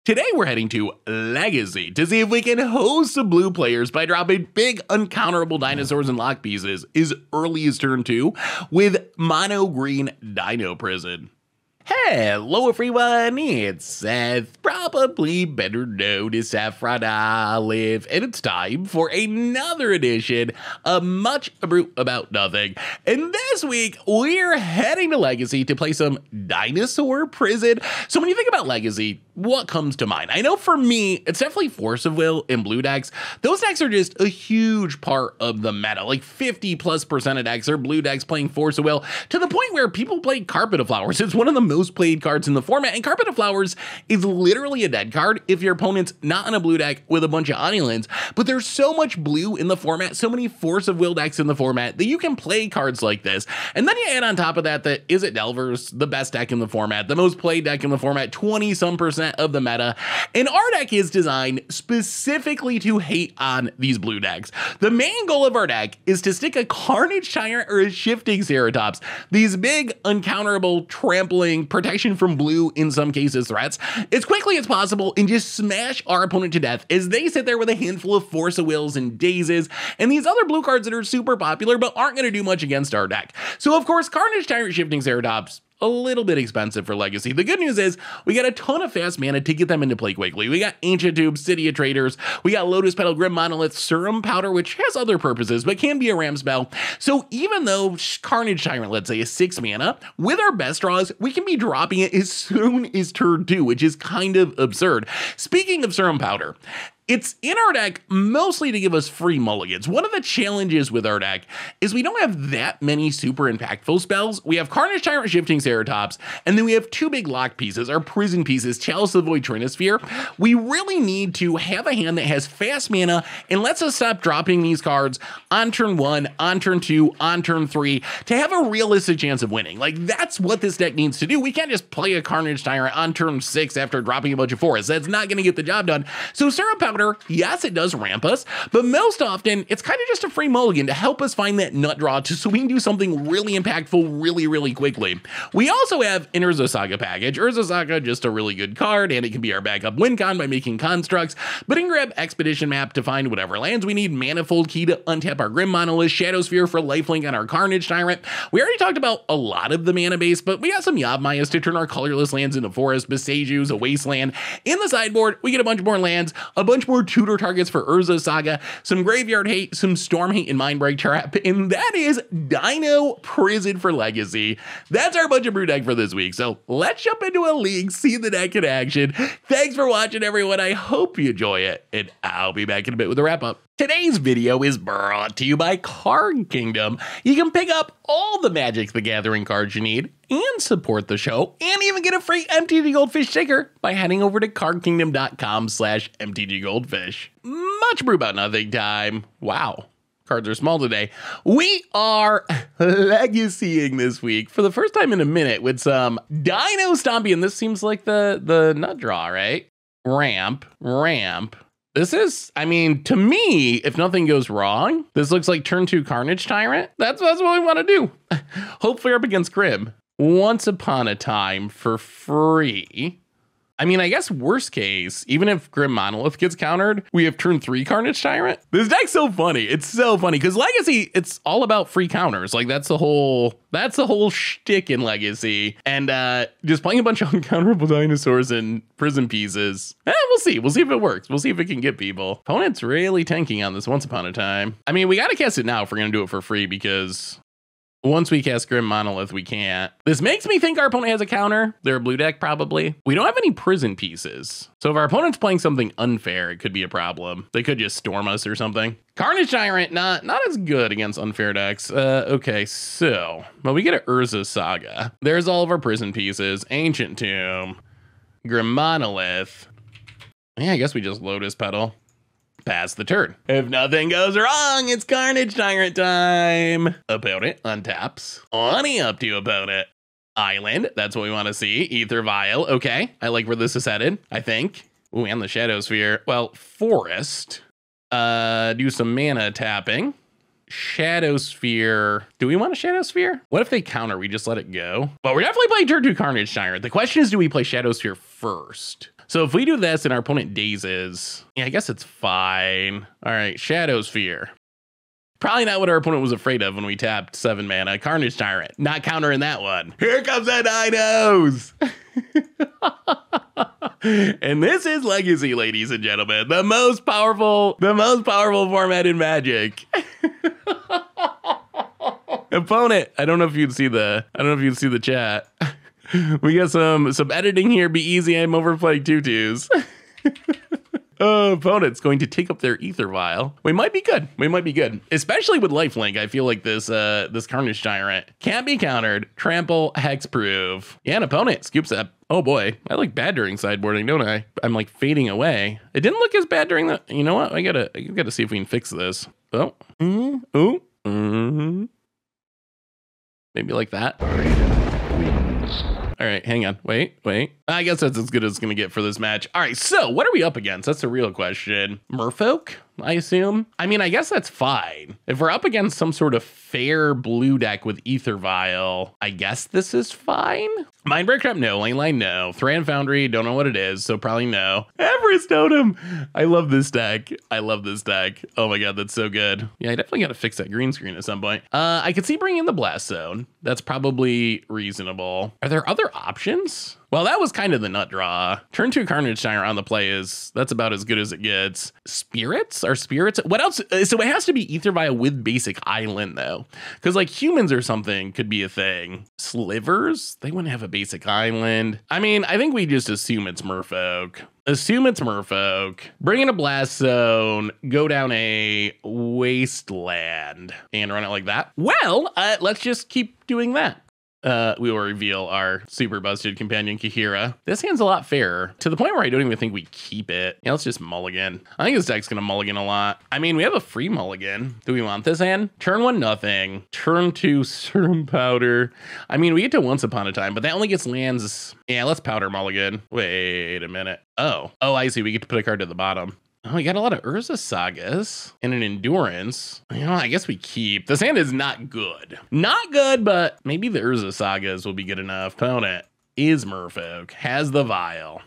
Today we're heading to Legacy to see if we can host some blue players by dropping big uncounterable dinosaurs and lock pieces as early as turn 2 with mono green Dino Prison. Hello everyone, it's Seth, probably better known as Saffron Olive, and it's time for another edition of Much Ado About Nothing. And this week, we're heading to Legacy to play some Dinosaur Prison. So when you think about Legacy, what comes to mind? I know for me, it's definitely Force of Will and blue decks. Those decks are just a huge part of the meta. Like 50+% of decks are blue decks playing Force of Will, to the point where people play Carpet of Flowers. It's one of the most played cards in the format, and Carpet of Flowers is literally a dead card if your opponent's not in a blue deck with a bunch of islands. But there's so much blue in the format, so many Force of Will decks in the format, that you can play cards like this. And then you add on top of that Is It Delvers, the best deck in the format, the most played deck in the format, 20-some% of the meta. And our deck is designed specifically to hate on these blue decks. The main goal of our deck is to stick a Carnage Tyrant or a Shifting Ceratops, these big, uncounterable, trampling, protection from blue, in some cases threats, as quickly as possible and just smash our opponent to death as they sit there with a handful of Force of Wills and Dazes and these other blue cards that are super popular but aren't going to do much against our deck. So of course, Carnage Tyrant, Shifting Ceratops, a little bit expensive for Legacy. The good news is we got a ton of fast mana to get them into play quickly. We got Ancient Tube, City of Traders, we got Lotus Petal, Grim Monolith, Serum Powder, which has other purposes, but can be a ram spell. So even though Carnage Tyrant, let's say, is 6 mana, with our best draws, we can be dropping it as soon as turn 2, which is kind of absurd. Speaking of Serum Powder, it's in our deck mostly to give us free mulligans. One of the challenges with our deck is we don't have that many super impactful spells. We have Carnage Tyrant, Shifting Ceratops, and then we have two big lock pieces, our prison pieces, Chalice of the Void, Trinisphere. We really need to have a hand that has fast mana and lets us stop dropping these cards on turn 1, on turn 2, on turn 3 to have a realistic chance of winning. Like, that's what this deck needs to do. We can't just play a Carnage Tyrant on turn 6 after dropping a bunch of forests. That's not going to get the job done. So Serum Powder, yes, it does ramp us, but most often it's kind of just a free mulligan to help us find that nut draw so we can do something really impactful really quickly. We also have an Urza Saga package. Urza Saga, just a really good card, and it can be our backup win con by making constructs, but it can grab Expedition Map to find whatever lands we need, Manifold Key to untap our Grim Monolith, Shadow Sphere for lifelink on our Carnage Tyrant. We already talked about a lot of the mana base, but we got some Yavmayas to turn our colorless lands into forest, Besaju's a wasteland. In the sideboard, we get a bunch more lands, a bunch more tutor targets for Urza Saga, some Graveyard Hate, some Storm Hate, and Mindbreak Trap, and that is Dino Prison for Legacy. That's our bunch of brew deck for this week, so let's jump into a league, see the deck in action. Thanks for watching, everyone. I hope you enjoy it, and I'll be back in a bit with a wrap-up. Today's video is brought to you by Card Kingdom. You can pick up all the Magic the Gathering cards you need and support the show and even get a free MTG Goldfish sticker by heading over to cardkingdom.com/MTG Goldfish. Much brew about nothing time. Wow. Cards are small today. We are legacying this week for the first time in a minute with some Dino Stompy, and this seems like the nut draw, right? Ramp. This is, I mean, to me, if nothing goes wrong, this looks like turn 2 Carnage Tyrant. That's what we want to do. Hopefully up against Grim. Once Upon a Time for free. I mean, I guess worst case, even if Grim Monolith gets countered, we have turn 3 Carnage Tyrant. This deck's so funny. It's so funny because Legacy, it's all about free counters. Like that's the whole shtick in Legacy. And just playing a bunch of uncounterable dinosaurs and prison pieces. We'll see. We'll see if it works. We'll see if it can get people. Opponent's really tanking on this Once Upon a Time. I mean, we got to cast it now if we're going to do it for free because once we cast Grim Monolith, we can't. This makes me think our opponent has a counter. They're a blue deck, probably. We don't have any prison pieces. So if our opponent's playing something unfair, it could be a problem. They could just storm us or something. Carnage Tyrant, not as good against unfair decks. Okay, so, well, we get an Urza Saga. There's all of our prison pieces. Ancient Tomb, Grim Monolith. Yeah, I guess we just Lotus Petal. Pass the turn. If nothing goes wrong, it's Carnage Tyrant time. Opponent untaps. Money up to opponent. Island, that's what we want to see. Ether Vial, okay. I like where this is headed, I think. Ooh, and the Shadow Sphere. Well, Forest. Do some mana tapping. Shadow Sphere. Do we want a Shadow Sphere? What if they counter? We just let it go? But we're definitely playing turn 2 Carnage Tyrant. The question is, do we play Shadow Sphere first? So if we do this and our opponent dazes, yeah, I guess it's fine. All right, Shadow Sphere. Probably not what our opponent was afraid of when we tapped 7 mana. Carnage Tyrant. Not countering that one. Here comes the Dinos. And this is Legacy, ladies and gentlemen. The most powerful format in Magic. Opponent. I don't know if you'd see the chat. We got some editing here. Be easy. I'm overplaying tutus. Opponent's going to take up their Ether Vial. We might be good. Especially with lifelink. I feel like this Carnage Tyrant can't be countered. Trample, hexproof. Yeah, an opponent scoops up. Oh boy, I look bad during sideboarding, don't I? I'm like fading away. It didn't look as bad during the. You know what? I gotta see if we can fix this. Oh, maybe like that. All right, hang on. Wait. I guess that's as good as it's going to get for this match. All right, so what are we up against? That's the real question. Merfolk, I assume? I mean, I guess that's fine. If we're up against some sort of fair blue deck with Ether Vial, I guess this is fine. Mindbreak Trap, no. Lane Line, no. Thran Foundry, don't know what it is, so probably no. Everest Totem. I love this deck. Oh my god, that's so good. Yeah, I definitely got to fix that green screen at some point. I could see bringing in the Blast Zone. That's probably reasonable. Are there other options? Well, that was kind of the nut draw. Turn 2 Carnage Tyrant on the play that's about as good as it gets. Spirits? Are spirits? What else? So it has to be Ether Vial with basic island though. Because like humans or something could be a thing. Slivers? They wouldn't have a basic island. I mean, I think we just assume it's Merfolk. Bring in a Blast Zone, go down a Wasteland, and run it like that. Well, let's just keep doing that. We will reveal our super busted companion Kahira. This hand's a lot fairer to the point where I don't even think we keep it. Yeah, let's just mulligan. I think this deck's gonna mulligan a lot. I mean, we have a free mulligan. Do we want this hand? Turn 1, nothing. Turn 2, Serum Powder. I mean, we get to Once Upon a Time, but that only gets lands. Yeah, let's powder mulligan. Wait a minute. Oh, I see. We get to put a card to the bottom. Oh, we got a lot of Urza Sagas and an Endurance. You know, I guess we keep. This hand is not good. Not good, but maybe the Urza Sagas will be good enough. Opponent is Merfolk, has the Vial.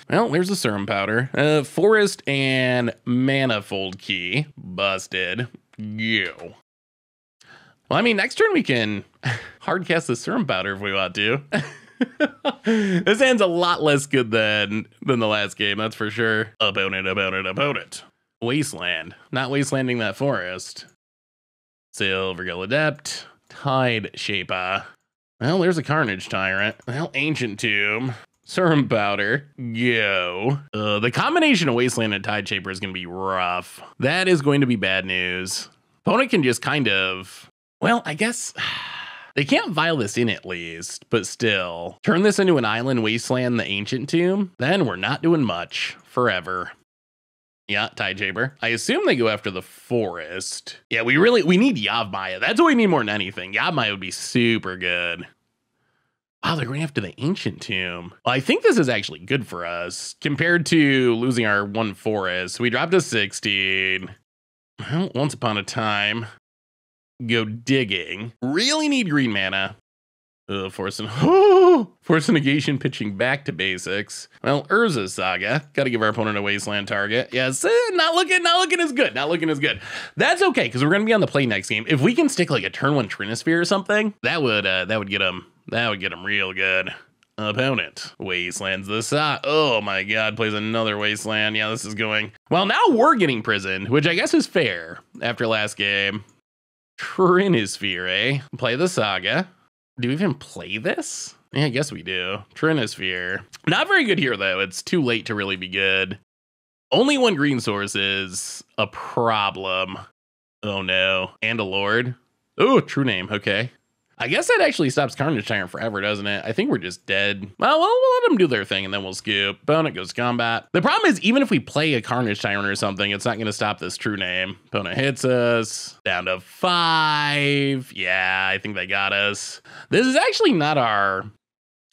Well, there's the Serum Powder. Forest and Manifold Key. Busted. Go. Well, I mean, next turn we can hardcast the Serum Powder if we want to. This hand's a lot less good than the last game, that's for sure. Opponent. Wasteland. Not wastelanding that forest. Silvergill Adept. Tide Shaper. Well, there's a Carnage Tyrant. Well, Ancient Tomb. Serum Powder. Go. The combination of Wasteland and Tide Shaper is going to be rough. That is going to be bad news. Opponent can just kind of... Well, I guess... They can't vial this in at least, but still. Turn this into an island, Wasteland, the Ancient Tomb. Then we're not doing much forever. Yeah, Tide Shaper. I assume they go after the forest. Yeah, we need Yavimaya. That's what we need more than anything. Yavimaya would be super good. Wow, they're going after the Ancient Tomb. Well, I think this is actually good for us compared to losing our 1 forest. We dropped to 16. Well, Once Upon a Time. Go digging. Really need green mana. Force Negation pitching back to basics. Well, Urza Saga. Got to give our opponent a Wasteland target. Yes, not looking as good. That's okay, because we're going to be on the play next game. If we can stick like a turn 1 Trinisphere or something, that would get him real good. Opponent. Wastelands the Saga. Oh my god, plays another Wasteland. Yeah, this is going. Well, now we're getting prisoned, which I guess is fair after last game. Trinisphere, eh? Play the Saga. Do we even play this? Yeah, I guess we do. Trinisphere. Not very good here, though. It's too late to really be good. Only 1 green source is a problem. Oh, no. And a Lord. Oh, true name. Okay. I guess that actually stops Carnage Tyrant forever, doesn't it? I think we're just dead. Well, we'll let them do their thing, and then we'll scoop. Opponent goes combat. The problem is, even if we play a Carnage Tyrant or something, it's not going to stop this true name. Opponent hits us. Down to 5. Yeah, I think they got us. This is actually not our...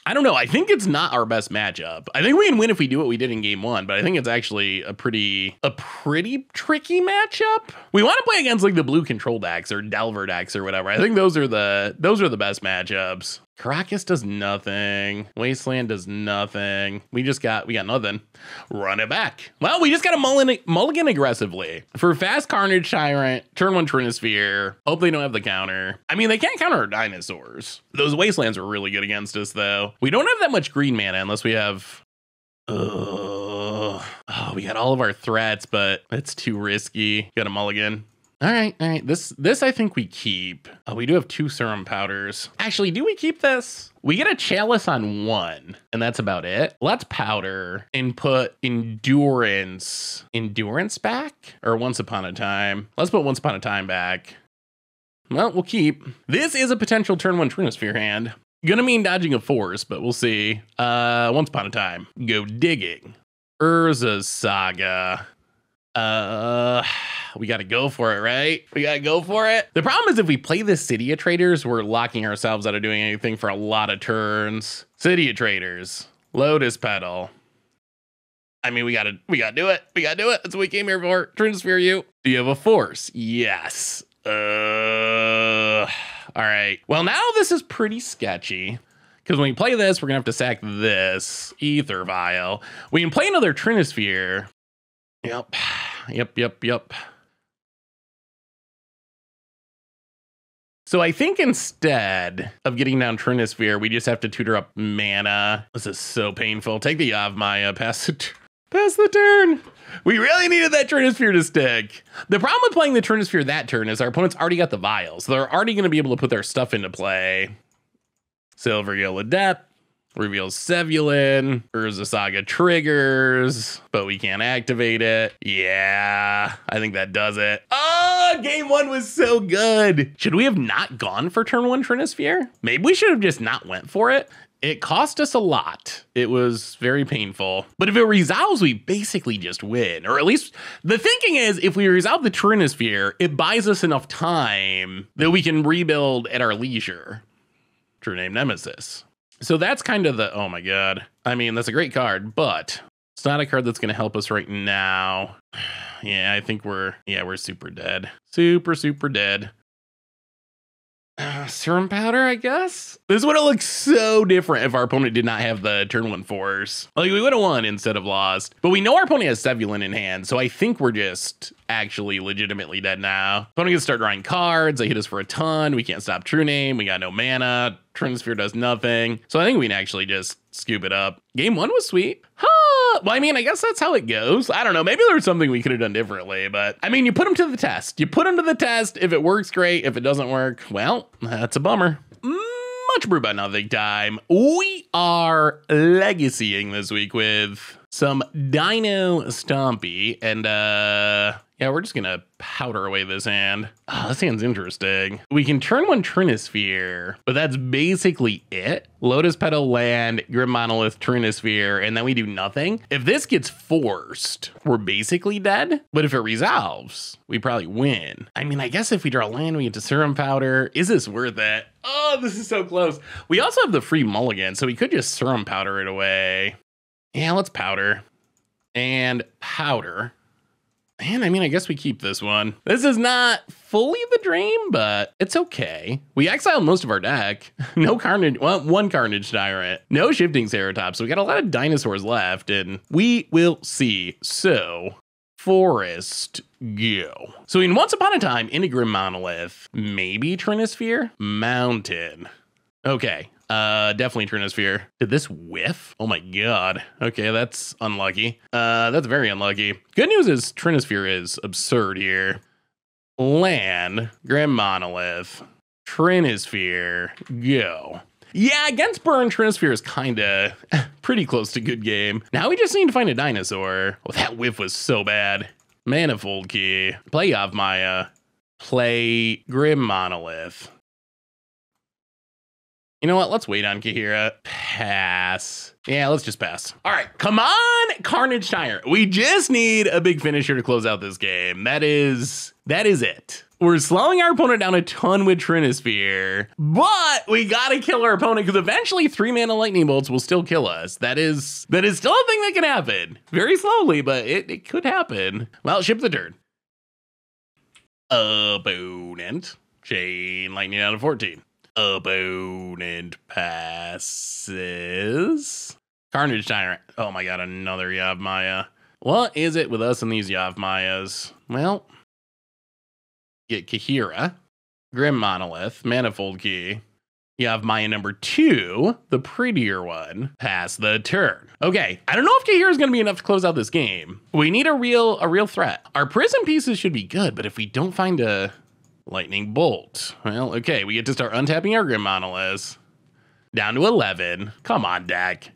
I don't know. I think it's not our best matchup. I think we can win if we do what we did in game 1, but I think it's actually a pretty tricky matchup. We want to play against like the blue control decks or Delver decks or whatever. I think those are the best matchups. Caracas does nothing. Wasteland does nothing. We got nothing. Run it back. Well, we just got to mulligan aggressively. For fast Carnage Tyrant, turn 1 Trinisphere. Hope they don't have the counter. I mean, they can't counter our dinosaurs. Those Wastelands are really good against us, though. We don't have that much green mana unless we have... Oh, we got all of our threats, but it's too risky. Got a mulligan. All right. This I think we keep. Oh, we do have 2 serum powders. Actually, do we keep this? We get a chalice on 1, and that's about it. Let's powder and put endurance back, or once upon a time. Let's put once upon a time back. Well, we'll keep. This is a potential turn 1 Trinisphere hand. Gonna mean dodging a force, but we'll see. Once upon a time. Go digging. Urza's Saga. We gotta go for it, right? We gotta go for it. The problem is if we play this City of Traders, we're locking ourselves out of doing anything for a lot of turns. City of Traders. Lotus Petal. I mean, we gotta do it. We gotta do it. That's what we came here for. Trinisphere you. Do you have a force? Yes. All right. Well, now this is pretty sketchy. Because when we play this, we're going to have to sack this Ether Vial. We can play another Trinisphere. Yep. So I think instead of getting down Trinisphere, we just have to tutor up mana. This is so painful. Take the Yavimaya, pass the turn. We really needed that Trinisphere to stick. The problem with playing the Trinisphere that turn is our opponent's already got the vials. So they're already going to be able to put their stuff into play. Silver Yellow Depth reveals Sevulin. Urza Saga triggers, but we can't activate it. Yeah, I think that does it. Oh, game 1 was so good. Should we have not gone for turn 1 Trinisphere? Maybe we should have just not went for it. It cost us a lot. It was very painful. But if it resolves, we basically just win. Or at least the thinking is if we resolve the Trinisphere, it buys us enough time that we can rebuild at our leisure. True name Nemesis. So that's kind of the, oh my God. I mean, that's a great card, but it's not a card that's going to help us right now. Yeah, I think we're super dead. Super dead. Serum powder, I guess? This would have looked so different if our opponent did not have the turn 1 force. Like, we would have won instead of lost. But we know our opponent has Sevulin in hand, so I think we're just actually legitimately dead now. Opponent can start drawing cards. They hit us for a ton. We can't stop True Name. We got no mana. Trinisphere does nothing. So I think we can actually just scoop it up. Game 1 was sweet. Huh. Well, I mean, I guess that's how it goes. I don't know. Maybe there's something we could have done differently, but I mean, you put them to the test. You put them to the test. If it works, great. If it doesn't work, well, that's a bummer. Much brew about nothing time. We are legacying this week with some Dino Stompy, and yeah, we're just gonna powder away this hand. Oh, this hand's interesting. We can turn 1 Trinisphere, but that's basically it. Lotus Petal land, Grim Monolith, Trinisphere, and then we do nothing. If this gets forced, we're basically dead. But if it resolves, we probably win. I mean, I guess if we draw land, we get to Serum Powder. Is this worth it? Oh, this is so close. We also have the free mulligan, so we could just Serum Powder it away. Yeah, let's powder. And powder. And I mean, I guess we keep this one. This is not fully the dream, but it's okay. We exiled most of our deck. No Carnage, well, 1 Carnage Tyrant. No Shifting Ceratops. So we got a lot of dinosaurs left, and we will see. So, Forest, go. So in Once Upon a Time, into Grim Monolith, maybe Trinisphere? Mountain. Okay. Definitely Trinisphere. Did this whiff? Oh my God. Okay, that's unlucky. That's very unlucky. Good news is Trinisphere is absurd here. Land, Grim Monolith, Trinisphere, go. Yeah, against Burn, Trinisphere is kinda pretty close to good game. Now we just need to find a dinosaur. Oh, that whiff was so bad. Manifold Key. Play Yavimaya. Play Grim Monolith. You know what? Let's wait on Kahira. Pass. Yeah, let's just pass. All right, come on, Carnage Tyrant. We just need a big finisher to close out this game. That is it. We're slowing our opponent down a ton with Trinisphere, but we gotta kill our opponent because eventually 3 mana lightning bolts will still kill us. That is still a thing that can happen. Very slowly, but it could happen. Well, ship the turn. Opponent. Chain lightning out of 14. Opponent passes. Carnage Tyrant. Oh my god, another Yavimaya. What is it with us and these Yavimayas? Well, get Kahira, Grim Monolith, Manifold Key. Yavimaya number 2, the prettier one, pass the turn. Okay, I don't know if Kahira is going to be enough to close out this game. We need a real threat. Our prison pieces should be good, but if we don't find a lightning bolt, well, okay, we get to start untapping our Grim Monoliths. Down to 11. Come on, deck.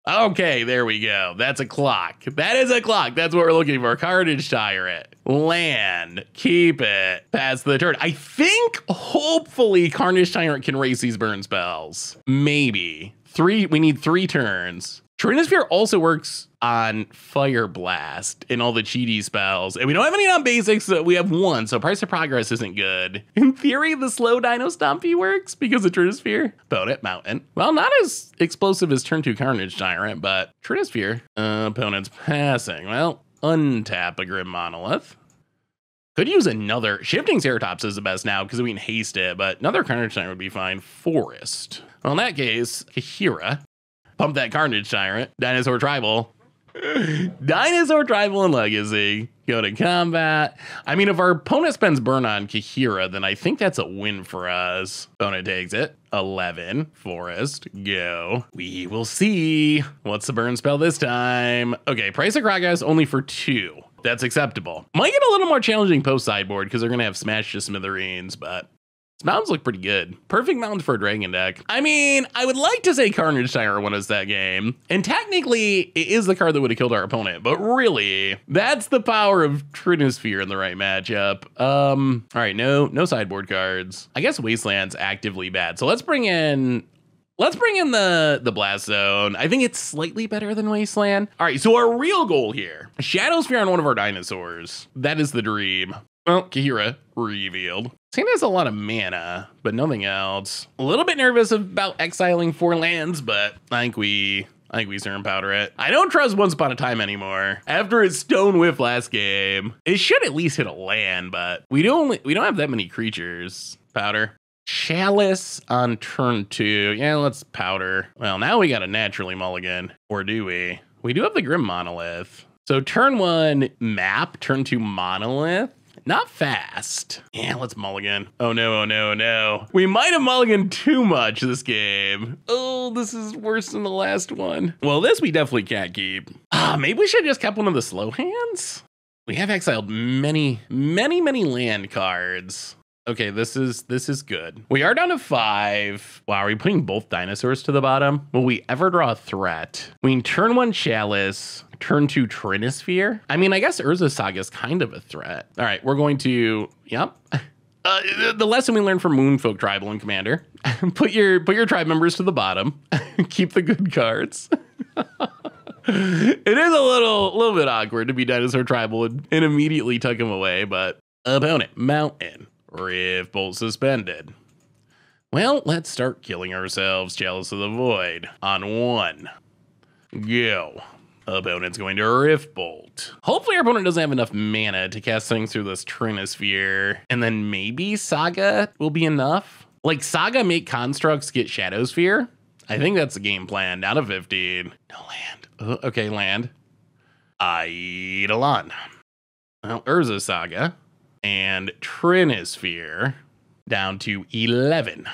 Okay, there we go. That's a clock. That is a clock. That's what we're looking for. Carnage Tyrant. Land. Keep it. Pass the turn. I think, hopefully, Carnage Tyrant can race these burn spells. Maybe. We need 3 turns. Trinisphere also works on Fire Blast and all the cheaty spells. And we don't have any on basics, so we have 1, so Price of Progress isn't good. In theory, the slow Dino Stompy works because of Trinisphere. Opponent, Mountain. Well, not as explosive as turn 2 Carnage Tyrant, but Trinisphere. Opponent's passing. Well, untap a Grim Monolith. Could use another. Shifting Ceratops is the best now because we can haste it, but another Carnage Tyrant would be fine. Forest. Well, in that case, Kahira. Pump that Carnage Tyrant. Dinosaur Tribal. Dinosaur Tribal and Legacy. Go to combat. I mean, if our opponent spends burn on Kahira, then I think that's a win for us. Opponent takes it. 11. Forest. Go. We will see. What's the burn spell this time? Okay, Price of Progress only for 2. That's acceptable. Might get a little more challenging post sideboard because they're going to have Smash to Smithereens, but these mountains look pretty good. Perfect mountains for a dragon deck. I mean, I would like to say Carnage Tyrant won us that game. And technically, it is the card that would have killed our opponent. But really, that's the power of Trinisphere in the right matchup. All right, no sideboard cards. I guess Wasteland's actively bad. So let's bring in the Blast Zone. I think it's slightly better than Wasteland. All right, so our real goal here. Shadowsphere on one of our dinosaurs. That is the dream. Well, Kahira revealed. Sand has a lot of mana, but nothing else. A little bit nervous about exiling 4 lands, but I think we Serum Powder it. I don't trust Once Upon a Time anymore. After its Stone Whiff last game, it should at least hit a land, but we don't have that many creatures. Powder. Chalice on turn 2. Yeah, let's powder. Well, now we got a naturally mulligan. Or do we? We do have the Grim Monolith. So turn 1 map, turn 2 monolith. Not fast. Yeah, let's mulligan. Oh no, oh no, oh no. We might have mulliganed too much this game. Oh, this is worse than the last one. Well, this we definitely can't keep. Maybe we should have just kept one of the slow hands. We have exiled many land cards. Okay, this is good. We are down to 5. Wow, are we putting both dinosaurs to the bottom? Will we ever draw a threat? We can turn 1 Chalice, turn 2 Trinisphere. I mean, I guess Urza Saga is kind of a threat. All right, we're going to, yep. The lesson we learned from Moonfolk Tribal and Commander. Put your tribe members to the bottom. Keep the good cards. It is a little bit awkward to be Dinosaur Tribal and immediately tuck him away, but opponent, Mountain. Rift Bolt suspended. Well, let's start killing ourselves. Chalice of the Void on 1. Go. Opponent's going to Rift Bolt. Hopefully our opponent doesn't have enough mana to cast things through this Trinisphere. And then maybe Saga will be enough. Like Saga make constructs get Shadowsphere. I think that's the game plan. Down to 15. No land. Okay, land. Eidolon. Well, Urza Saga. And Trinisphere down to 11.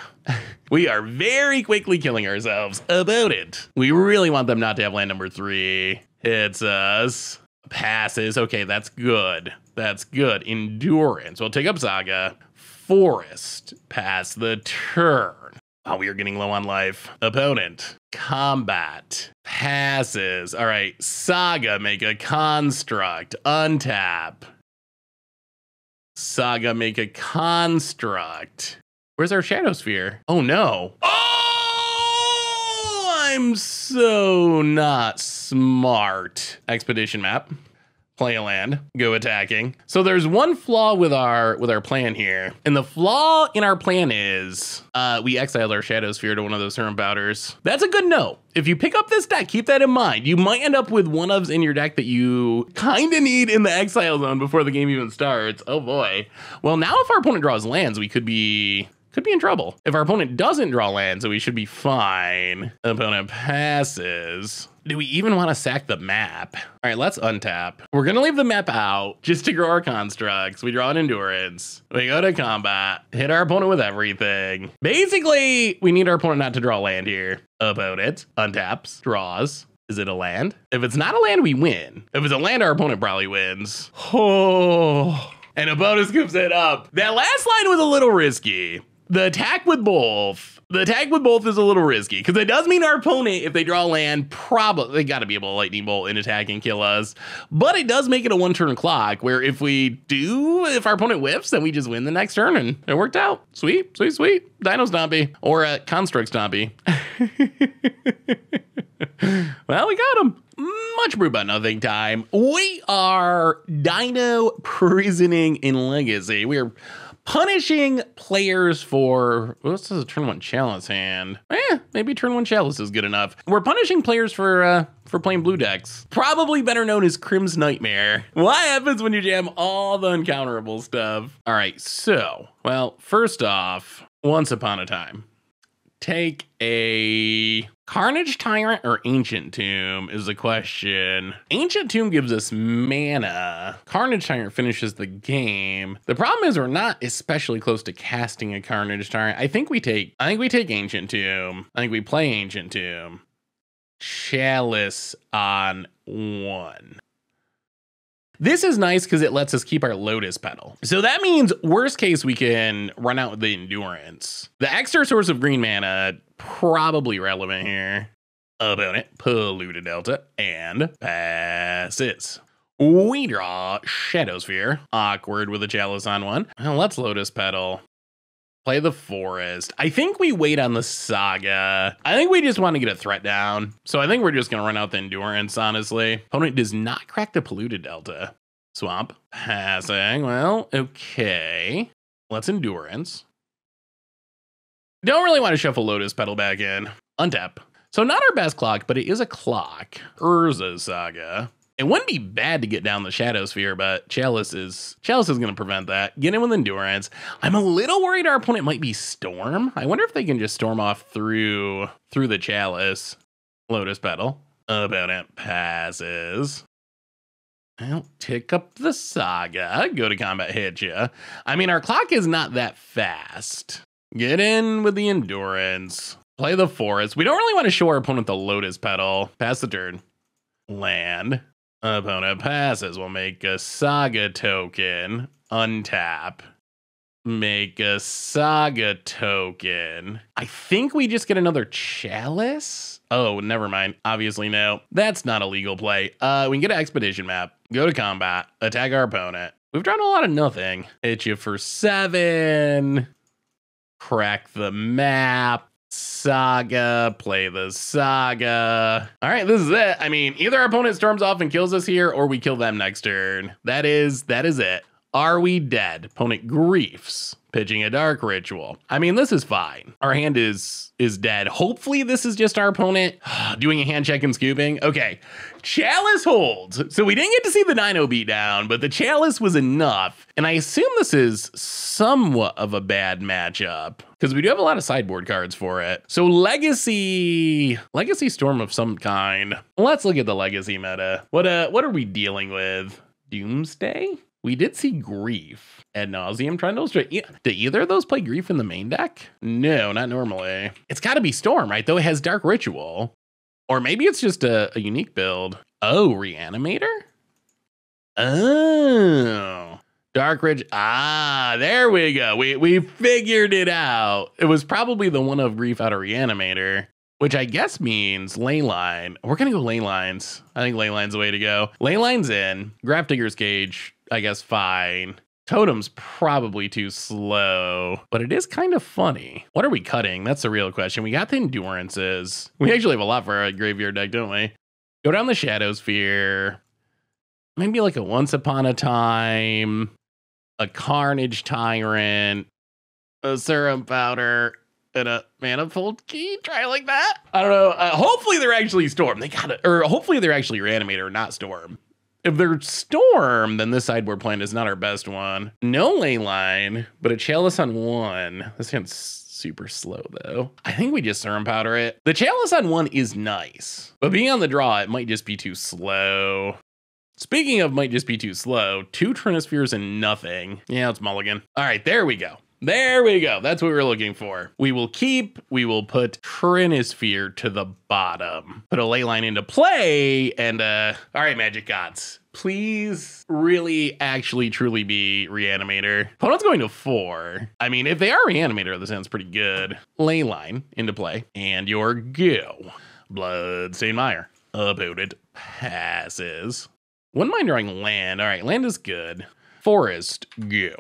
We are very quickly killing ourselves about it. We really want them not to have land number 3. Hits us. Passes. Okay, that's good. That's good. Endurance. We'll take up Saga. Forest. Pass the turn. Oh, we are getting low on life. Opponent. Combat. Passes. All right. Saga, make a construct. Untap. Saga, make a construct. Where's our Shadowsphere? Oh no. Oh, I'm so not smart. Expedition map. Play a land. Go attacking. So there's one flaw with our plan here. And the flaw in our plan is we exiled our Shadowsphere to one of those Serum Powders. That's a good note. If you pick up this deck, keep that in mind. You might end up with one-ofs in your deck that you kind of need in the exile zone before the game even starts. Oh boy. Well, now if our opponent draws lands, we could be could be in trouble. If our opponent doesn't draw land, so we should be fine. Opponent passes. Do we even want to sack the map? All right, let's untap. We're going to leave the map out just to grow our constructs. We draw an endurance. We go to combat, hit our opponent with everything. Basically, we need our opponent not to draw land here. Opponent untaps, draws. Is it a land? If it's not a land, we win. If it's a land, our opponent probably wins. Oh, and a bonus scoops it up. That last line was a little risky. The attack with both is a little risky because it does mean our opponent, if they draw land, probably they got to be able to lightning bolt and attack and kill us. But it does make it a 1-turn clock where if our opponent whiffs, then we just win the next turn, and it worked out. Sweet, sweet, sweet. Dino Stompy or Construct Stompy. Well, we got him. Much brew but nothing time. We are Dino prisoning in Legacy. We are punishing players for, this is a turn 1 Chalice hand. Maybe turn 1 Chalice is good enough. We're punishing players for playing blue decks. Probably better known as Crim's Nightmare. What happens when you jam all the uncounterable stuff? All right, so, well, first off, once upon a time, take a Carnage Tyrant or Ancient Tomb is the question. Ancient Tomb gives us mana. Carnage Tyrant finishes the game. The problem is we're not especially close to casting a Carnage Tyrant. I think we take Ancient Tomb. I think we play Ancient Tomb. Chalice on 1. This is nice because it lets us keep our Lotus Petal. So that means worst case, we can run out with the Endurance. The extra source of green mana, probably relevant here. Opponent, Polluted Delta, and passes. We draw Shadow Sphere. Awkward with a Chalice on 1. Well, let's Lotus Petal. Play the Forest. I think we wait on the Saga. I think we just want to get a threat down. So I think we're just going to run out the Endurance, honestly. Opponent does not crack the Polluted Delta. Swamp. Passing. Well, okay. Let's Endurance. Don't really want to shuffle Lotus Petal back in. Untap. So not our best clock, but it is a clock. Urza Saga. It wouldn't be bad to get down the Shadow Sphere, but Chalice is going to prevent that. Get in with Endurance. I'm a little worried our opponent might be Storm. I wonder if they can just storm off through the Chalice. Lotus Petal. Opponent passes. Well, tick up the Saga. Go to combat, hit ya. I mean, our clock is not that fast. Get in with the Endurance. Play the Forest. We don't really want to show our opponent the Lotus Petal. Pass the turn. Land. Opponent passes. We'll make a Saga token. Untap. Make a Saga token. I think we just get another Chalice. Oh, never mind. Obviously, no. That's not a legal play. We can get an Expedition map. Go to combat. Attack our opponent. We've drawn a lot of nothing. Hit you for 7. Crack the map. Saga, play the Saga. All right, this is it. I mean, either our opponent storms off and kills us here, or we kill them next turn. That is it. Are we dead? Opponent griefs. Pitching a Dark Ritual. I mean, this is fine. Our hand is dead. Hopefully this is just our opponent doing a hand check and scooping. Okay, Chalice holds. So we didn't get to see the Dino beatdown, but the Chalice was enough. And I assume this is somewhat of a bad matchup because we do have a lot of sideboard cards for it. So Legacy Storm of some kind. Let's look at the Legacy meta. What are we dealing with? Doomsday? We did see Grief. Ad nauseum Trundles. Did either of those play Grief in the main deck? No, not normally. It's got to be Storm, right? Though it has Dark Ritual. Or maybe it's just a unique build. Oh, Reanimator? Oh. Dark Ridge. Ah, there we go. We figured it out. It was probably the one of Grief out of Reanimator, which I guess means Leyline. We're going to go Leylines. I think Leyline's the way to go. Leyline's in. Grafdigger's Cage, I guess fine. Totem's probably too slow, but it is kind of funny. What are we cutting? That's the real question. We got the Endurances. We actually have a lot for our graveyard deck, don't we? Go down the Shadow Sphere. Maybe like a Once Upon a Time, a Carnage Tyrant, a Serum Powder, and a Manifold Key. Try like that. I don't know. Hopefully they're actually Storm. Hopefully they're actually Reanimator, not Storm. If they're Storm, then this sideboard plan is not our best one. No ley line, but a Chalice on 1. This hand's super slow though. I think we just Serum Powder it. The Chalice on 1 is nice, but being on the draw, it might just be too slow. Speaking of might just be too slow, 2 Trinispheres and nothing. Yeah, it's mulligan. All right, there we go. There we go. That's what we were looking for. We will put Trinisphere to the bottom. Put a ley line into play, and all right, Magic Gods. Please really actually truly be Reanimator. Opponent's going to 4. I mean, if they are Reanimator, this sounds pretty good. Ley line into play, and your go. Bloodstained Mire. Opponent passes. Wouldn't mind drawing land. All right, land is good. Forest, go.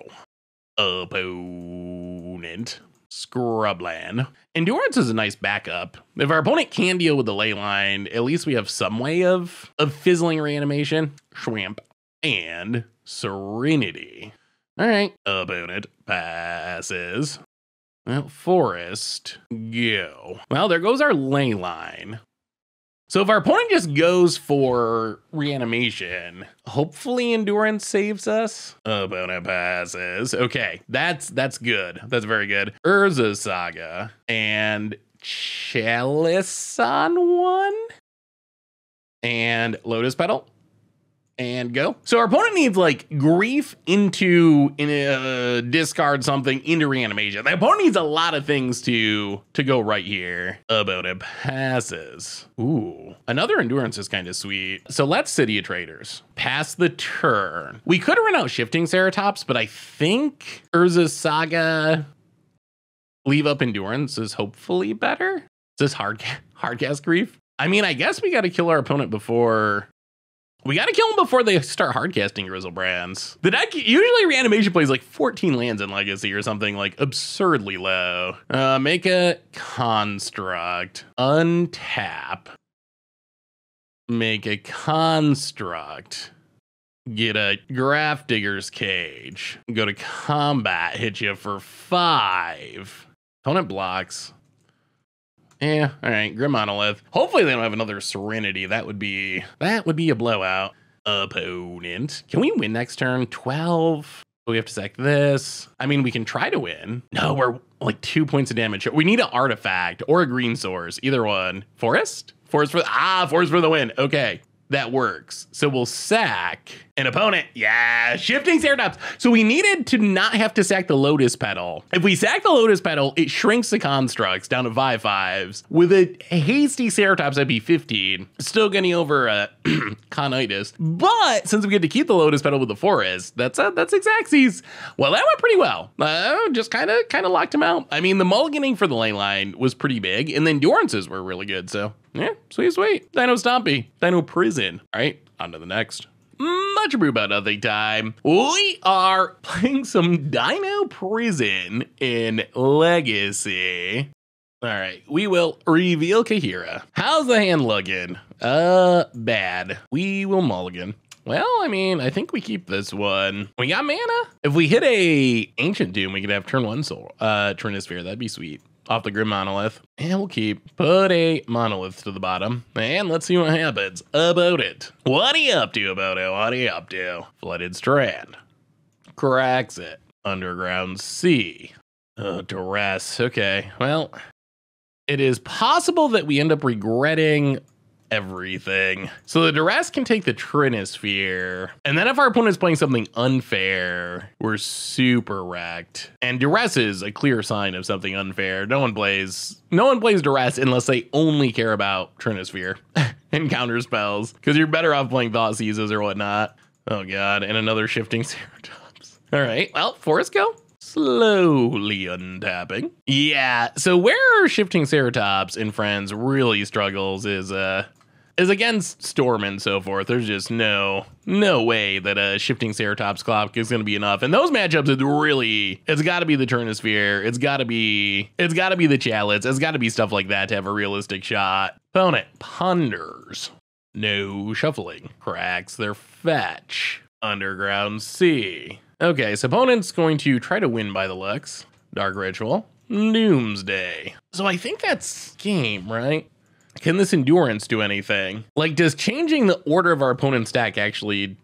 Opponent, Scrubland. Endurance is a nice backup. If our opponent can deal with the ley line, at least we have some way of fizzling Reanimation. Shrimp and Serenity. All right, opponent passes. Well, Forest, go. Well, there goes our ley line. So if our opponent just goes for Reanimation, hopefully Endurance saves us. Opponent passes. Okay, that's good. That's very good. Urza Saga and Chalice on 1 and Lotus Petal. And go. So our opponent needs like Grief into discard something into Reanimation. The opponent needs a lot of things to go right here. Opponent passes. Ooh, another Endurance is kind of sweet. So let's City of Traders. Pass the turn. We could run out Shifting Ceratops, but I think Urza Saga leave up Endurance is hopefully better. Is this hard cast Grief? I mean, I guess we got to kill our opponent before. We got to kill them before they start hardcasting Grizzlebrands. The deck, usually Reanimation plays like 14 lands in Legacy or something like absurdly low. Make a construct. Untap. Make a construct. Get a Graph Digger's Cage. Go to combat. Hit you for 5. Opponent blocks. Yeah, all right, Grim Monolith. Hopefully they don't have another Serenity. That would be a blowout. Opponent. Can we win next turn? 12. We have to sack this. I mean, we can try to win. No, we're like 2 points of damage. We need an artifact or a green source. Either one. Forest? Forest for the win. Okay. That works. So we'll sack an opponent. Yeah, Shifting Ceratops. So we needed to not have to sack the Lotus Petal. If we sack the Lotus Petal, it shrinks the constructs down to 5/5s. With a hasty Ceratops, that'd be 15. Still getting over Conitis. But since we get to keep the Lotus Petal with the Forest, that's Xaxes. Well, that went pretty well. Just kind of locked him out. I mean, the mulliganing for the ley line was pretty big, and the endurances were really good. So yeah, sweet. Dino Stompy, Dino Prison. All right, on to the next. Much Brew About Nothing time. We are playing some Dino Prison in Legacy. All right, we will reveal Kahira. How's the hand looking? Bad. We will mulligan. Well, I mean, I think we keep this one. We got mana. If we hit a Ancient Doom, we could have turn 1 Soul, Trinisphere. That'd be sweet. Off the Grim Monolith. And we'll put a Monolith to the bottom. And let's see what happens about it. What are you up to, about it? What are you up to? Flooded Strand. Cracks it. Underground Sea. Duress. Okay, well, it is possible that we end up regretting everything. So the Duress can take the Trinisphere, and then if our opponent's playing something unfair, we're super wrecked. And Duress is a clear sign of something unfair. No one plays Duress unless they only care about Trinisphere and counterspells, because you're better off playing Thought Seizes or whatnot. Oh god, and another Shifting Ceratops. All right, well, Forest go. Slowly untapping. Yeah, so where Shifting Ceratops and friends really struggles is against Storm and so forth. There's just no way that a Shifting Ceratops clock is going to be enough. And those matchups, it's got to be the Trinisphere. It's got to be the Chalice. It's got to be stuff like that to have a realistic shot. Opponent ponders. No shuffling. Cracks their fetch. Underground Sea. Okay, so opponent's going to try to win by the looks. Dark Ritual. Doomsday. So I think that's game, right? Can this Endurance do anything? Like, does changing the order of our opponent's deck actually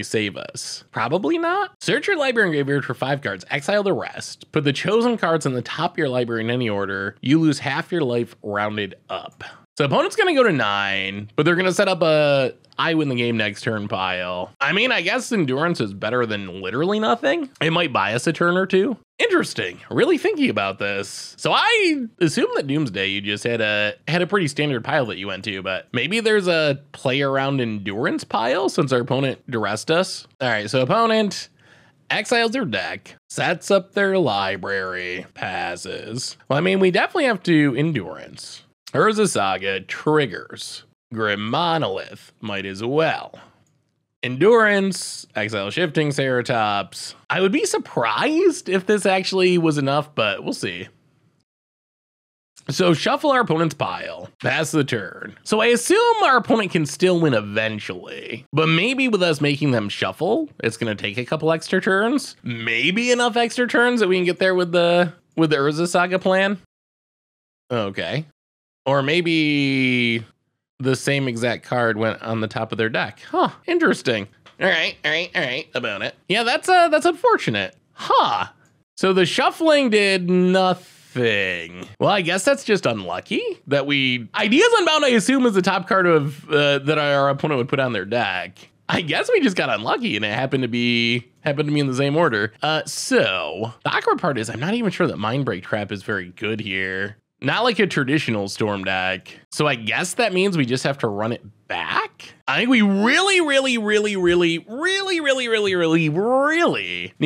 save us? Probably not. Search your library and graveyard for 5 cards, exile the rest. Put the chosen cards on the top of your library in any order. You lose half your life rounded up. So opponent's gonna go to 9, but they're gonna set up a I win the game next turn pile. I mean, I guess Endurance is better than literally nothing. It might buy us a turn or two. Interesting. Really thinking about this. So I assume that Doomsday, you just had a pretty standard pile that you went to, but maybe there's a play around Endurance pile since our opponent duressed us. All right, so opponent exiles their deck, sets up their library, passes. Well, I mean, we definitely have to Endurance. Urza Saga triggers. Grim Monolith might as well. Endurance, exile shifting Ceratops. I would be surprised if this actually was enough, but we'll see. So shuffle our opponent's pile, pass the turn. So I assume our opponent can still win eventually, but maybe with us making them shuffle, it's gonna take a couple extra turns. Maybe enough extra turns that we can get there with the Urza Saga plan. Okay. Or maybe the same exact card went on the top of their deck. Huh, interesting. All right, about it. Yeah, that's unfortunate. Huh. So the shuffling did nothing. Well, I guess that's just unlucky that Ideas Unbound, I assume, is the top card of that our opponent would put on their deck. I guess we just got unlucky and it happened to be in the same order. So the awkward part is I'm not even sure that Mindbreak Trap is very good here. Not like a traditional Storm deck. So I guess that means we just have to run it back. I think we really need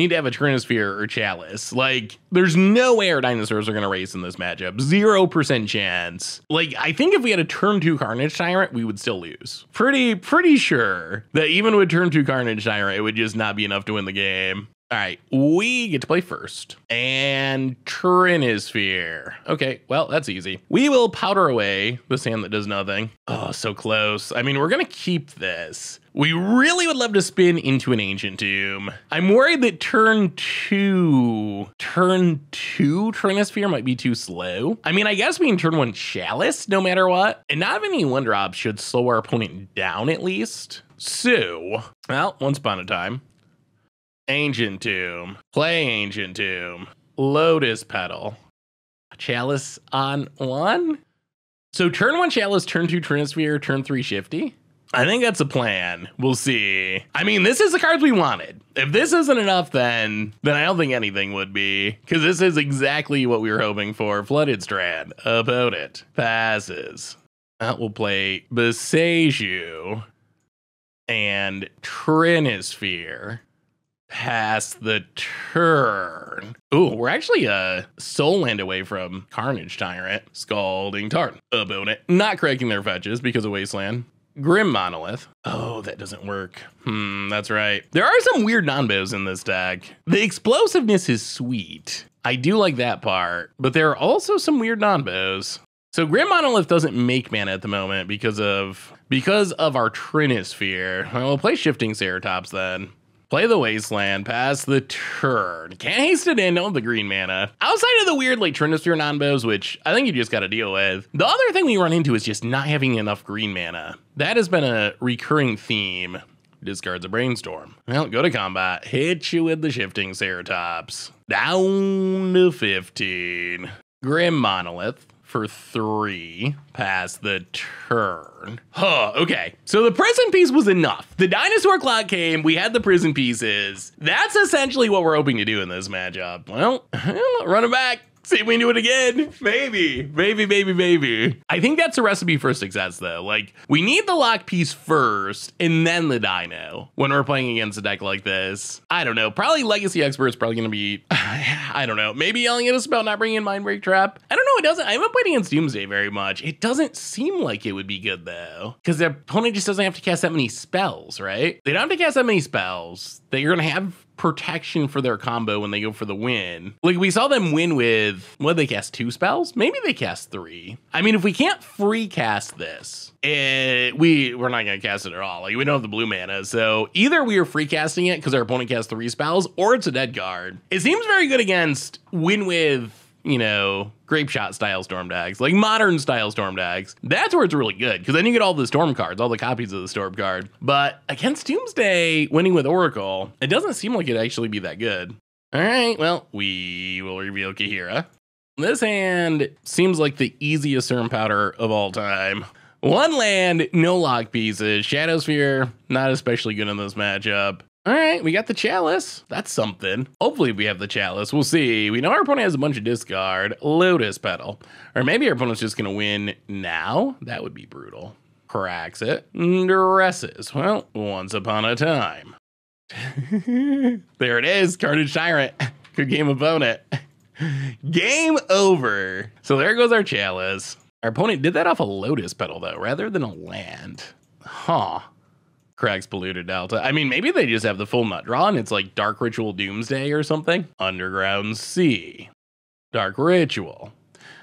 to have a Trinisphere or Chalice. Like, there's no way our dinosaurs are gonna race in this matchup. 0% chance. Like, I think if we had a turn 2 Carnage Tyrant, we would still lose. Pretty sure that even with turn 2 Carnage Tyrant, it would just not be enough to win the game. All right, we get to play first. And Trinisphere. Okay, well, that's easy. We will powder away the sand that does nothing. Oh, so close. I mean, we're gonna keep this. We really would love to spin into an Ancient Tomb. I'm worried that turn two Trinisphere might be too slow. I mean, I guess we can turn 1 Chalice no matter what. And not having any 1-drops should slow our opponent down at least. So, well, once upon a time. Ancient Tomb, play Ancient Tomb, Lotus Petal, Chalice on 1. So turn 1 Chalice, turn 2 Trinisphere, turn 3 Shifty. I think that's a plan. We'll see. I mean, this is the cards we wanted. If this isn't enough, then I don't think anything would be, because this is exactly what we were hoping for. Flooded Strand, opponent, passes. We'll play Beseiju and Trinisphere. Pass the turn. Ooh, we're actually a soul land away from Carnage Tyrant. Scalding Tarn. Opponent not correcting their fetches because of Wasteland. Grim Monolith. Oh, that doesn't work. That's right. There are some weird non-bows in this deck. The explosiveness is sweet. I do like that part, but there are also some weird non-bows. So Grim Monolith doesn't make mana at the moment because of our Trinisphere. We'll play Shifting Ceratops then. Play the Wasteland, pass the turn. Can't haste it in, don't have the green mana. Outside of the weird like Trinisphere non-bows, which I think you just gotta deal with. The other thing we run into is just not having enough green mana. That has been a recurring theme. Discards a Brainstorm. Well, go to combat, hit you with the Shifting Ceratops. Down to 15. Grim Monolith for 3, pass the turn. Huh, okay. So the prison piece was enough. The dinosaur clock came, we had the prison pieces. That's essentially what we're hoping to do in this matchup. Well, run it back. See if we can do it again. Maybe. I think that's a recipe for success though. Like, we need the lock piece first and then the dino when we're playing against a deck like this. I don't know, probably Legacy Expert's probably gonna be, I don't know, maybe yelling at us about not bringing in Mindbreak Trap. I don't know, it doesn't, I haven't played against Doomsday very much. It doesn't seem like it would be good though, because their opponent just doesn't have to cast that many spells, right? They don't have to cast that many spells. They're gonna have protection for their combo when they go for the win. Like, we saw them win with, what, they cast 2 spells? Maybe they cast 3. I mean, if we can't free cast this, we're not gonna cast it at all. Like, we don't have the blue mana, so either we are free casting it because our opponent casts 3 spells, or it's a dead card. It seems very good against win with you know, grape shot style storm decks, like modern style storm decks. That's where it's really good, because then you get all the storm cards, all the copies of the storm card. But against Doomsday, winning with Oracle, it doesn't seem like it'd actually be that good. All right, well, we will reveal Kahira. This hand seems like the easiest Serum Powder of all time. One land, no lock pieces. Shadowsphere, not especially good in this matchup. All right, we got the Chalice. That's something. Hopefully we have the Chalice. We'll see. We know our opponent has a bunch of discard. Lotus Petal. Or maybe our opponent's just going to win now. That would be brutal. Cracks it. Dresses. Well, once upon a time. There it is. Carnage Tyrant. Good game, opponent. Game over. So there goes our Chalice. Our opponent did that off a Lotus Petal, though, rather than a land. Huh. Cracks Polluted Delta. I mean, maybe they just have the full nut draw and it's like Dark Ritual Doomsday or something. Underground Sea. Dark Ritual.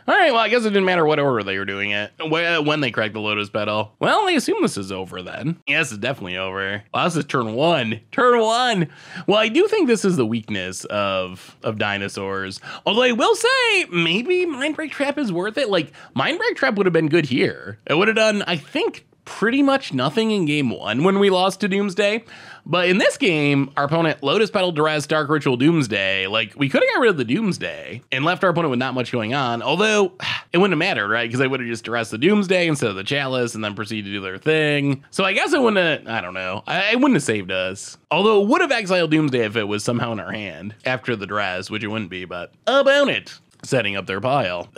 All right, well, I guess it didn't matter what order they were doing it. When they cracked the Lotus Petal. Well, I assume this is over then. Yes, it's definitely over. Well, this is turn one. Turn one. Well, I do think this is the weakness of dinosaurs. Although I will say, maybe Mindbreak Trap is worth it. Like, Mindbreak Trap would have been good here. It would have done, I think, pretty much nothing in game one when we lost to Doomsday. But in this game, our opponent Lotus Petal, Duress, Dark Ritual, Doomsday. Like, we could have got rid of the Doomsday and left our opponent with not much going on. Although, it wouldn't have mattered, right? Because they would have just Duressed the Doomsday instead of the Chalice and then proceed to do their thing. So I guess it wouldn't have, I don't know. It wouldn't have saved us. Although it would have exiled Doomsday if it was somehow in our hand after the Duress, which it wouldn't be, but opponent setting up their pile.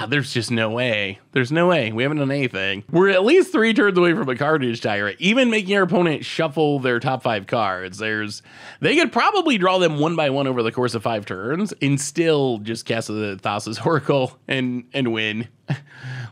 There's just no way. There's no way. We haven't done anything. We're at least 3 turns away from a Carnage Tyrant, even making our opponent shuffle their top 5 cards. They could probably draw them one by one over the course of 5 turns and still just cast the Thassa's Oracle and win.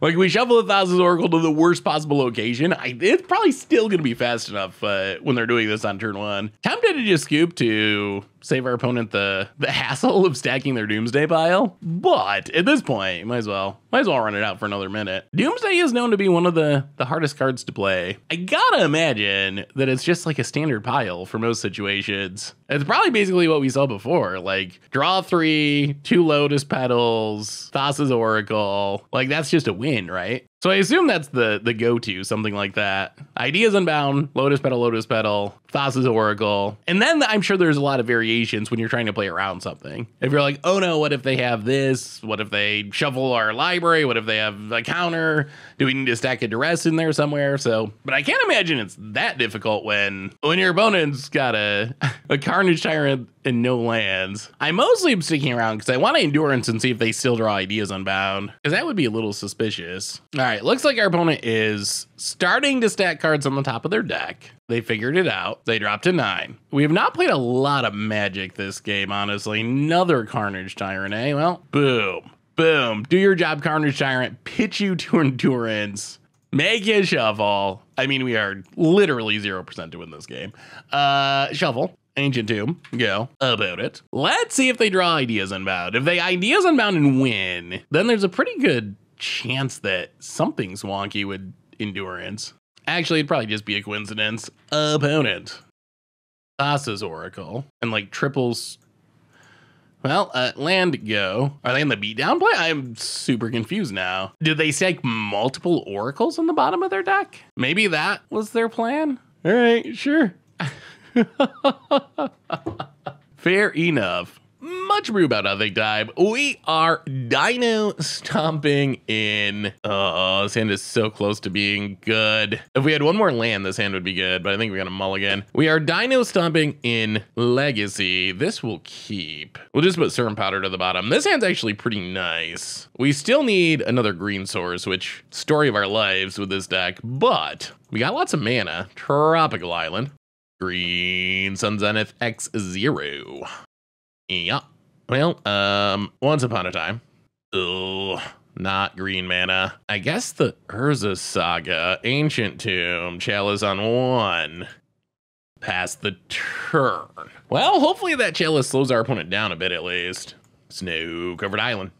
Like, we shuffle the Thassa's Oracle to the worst possible location. It's probably still going to be fast enough when they're doing this on turn 1. Tempted to just scoop to save our opponent the hassle of stacking their Doomsday pile. But at this point, might as well run it out for another minute. Doomsday is known to be one of the hardest cards to play. I gotta imagine that it's just like a standard pile for most situations. It's probably basically what we saw before, like draw 3, 2 Lotus Petals, Thassa's Oracle. Like, that's just a win, right? So I assume that's the go-to, something like that. Ideas Unbound, Lotus Petal, Thassa's Oracle. And then I'm sure there's a lot of variations when you're trying to play around something. If you're like, oh no, what if they have this? What if they shuffle our library? What if they have a counter? Do we need to stack a Duress in there somewhere? So, but I can't imagine it's that difficult when your opponent's got a Carnage Tyrant and no lands. I mostly am sticking around because I want to Endurance and see if they still draw Ideas Unbound, because that would be a little suspicious. All right, looks like our opponent is starting to stack cards on the top of their deck. They figured it out. They dropped to 9. We have not played a lot of Magic this game, honestly. Another Carnage Tyrant, eh? Well, boom. Boom. Do your job, Carnage Tyrant. Pitch you to Endurance. Make you shuffle. I mean, we are literally 0% to win this game. Shuffle. Ancient Tomb. Go. About it. Let's see if they draw Ideas Unbound. If they Ideas Unbound and win, then there's a pretty good chance that something swanky would Endurance. Actually, it'd probably just be a coincidence. Opponent. Thassa's Oracle. And like triples. Well, land go. Are they in the beatdown play? I'm super confused now. Did they stack multiple Oracles on the bottom of their deck? Maybe that was their plan? All right, sure. Fair enough. Much brew about nothing time. We are Dino stomping in. Oh, this hand is so close to being good. If we had one more land, this hand would be good, but I think we got a mulligan. We are Dino stomping in Legacy. This will keep. We'll just put Serum Powder to the bottom. This hand's actually pretty nice. We still need another green source, which story of our lives with this deck, but we got lots of mana. Tropical Island. Green Sun Zenith X0. Yeah. Well, once upon a time. Ugh, not green mana. I guess the Urza Saga, Ancient Tomb, Chalice on 1. Pass the turn. Well, hopefully that Chalice slows our opponent down a bit at least. Snow-covered island.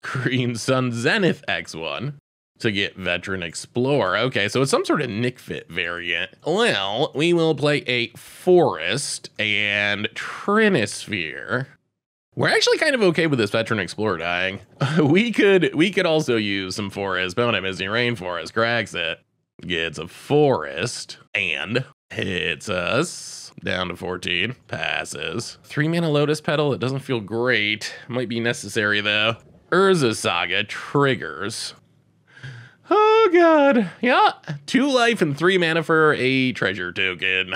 Green Sun Zenith X1. To get Veteran Explorer. Okay, so it's some sort of Nick Fit variant. Well, we will play a Forest and Trinisphere. We're actually kind of okay with this Veteran Explorer dying. we could also use some forest. Opponent missing Rainforest, cracks it, gets a forest, and hits us down to 14, passes. 3-mana Lotus Petal, it doesn't feel great. Might be necessary though. Urza Saga triggers. Oh god, yeah. 2 life and 3 mana for a treasure token.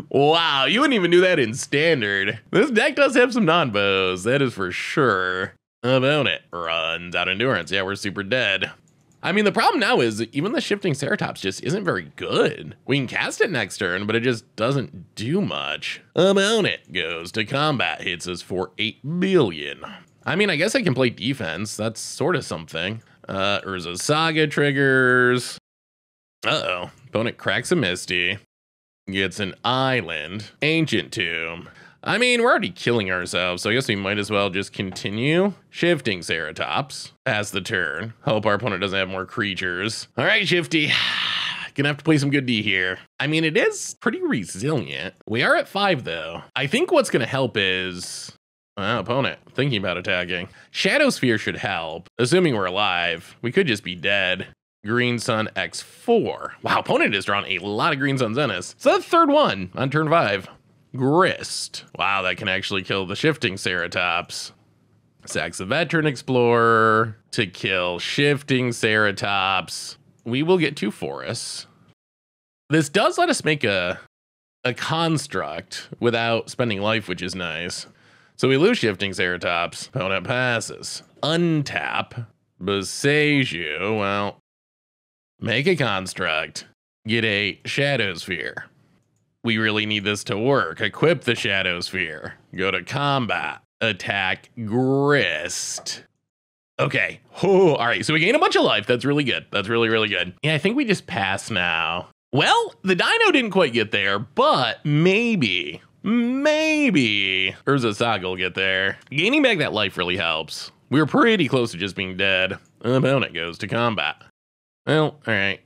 Wow, you wouldn't even do that in standard. This deck does have some non-bows, that is for sure. Opponent runs out endurance. Yeah, we're super dead. I mean, the problem now is even the shifting Ceratops just isn't very good. We can cast it next turn, but it just doesn't do much. Opponent goes to combat, hits us for 8 billion. I mean, I guess I can play defense. That's sort of something. Urza Saga triggers. Uh-oh. Opponent cracks a Misty. Gets an island. Ancient Tomb. I mean, we're already killing ourselves, so I guess we might as well just continue. Shifting Ceratops. Pass the turn. Hope our opponent doesn't have more creatures. All right, Shifty. Gonna have to play some good D here. I mean, it is pretty resilient. We are at 5, though. I think what's gonna help is... opponent thinking about attacking. Shadow Sphere should help, assuming we're alive. We could just be dead. Green Sun X4. Wow, opponent has drawn a lot of Green Sun Zeniths. So the third one on turn 5. Grist. Wow, that can actually kill the shifting Ceratops. Sacks the Veteran Explorer to kill shifting Ceratops. We will get 2 forests. This does let us make a construct without spending life, which is nice. So we lose shifting Ceratops. Opponent passes. Untap. Boseiju. Well, make a construct. Get a Shadow Sphere. We really need this to work. Equip the Shadow Sphere. Go to combat. Attack Grist. Okay. Oh, all right. So we gain a bunch of life. That's really good. That's really, really good. Yeah, I think we just pass now. Well, the Dino didn't quite get there, but maybe Urza Saga will get there. Gaining back that life really helps. We were pretty close to just being dead. Opponent goes to combat. Well, all right.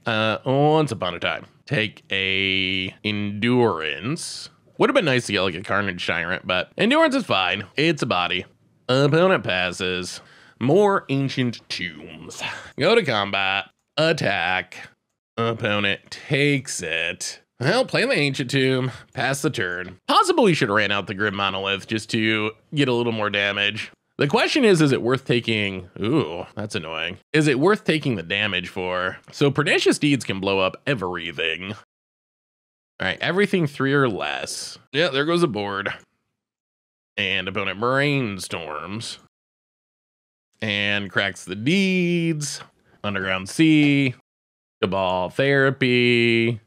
Once upon a time. Take a endurance. Would have been nice to get like a Carnage Tyrant, but endurance is fine. It's a body. Opponent passes. More Ancient Tombs. Go to combat. Attack. Opponent takes it. Well, play the Ancient Tomb, pass the turn. Possibly should have ran out the Grim Monolith just to get a little more damage. The question is it worth taking, ooh, that's annoying. Is it worth taking the damage for? So Pernicious Deeds can blow up everything. All right, everything 3 or less. Yeah, there goes a board. And opponent brainstorms. And cracks the deeds. Underground Sea. Cabal Therapy.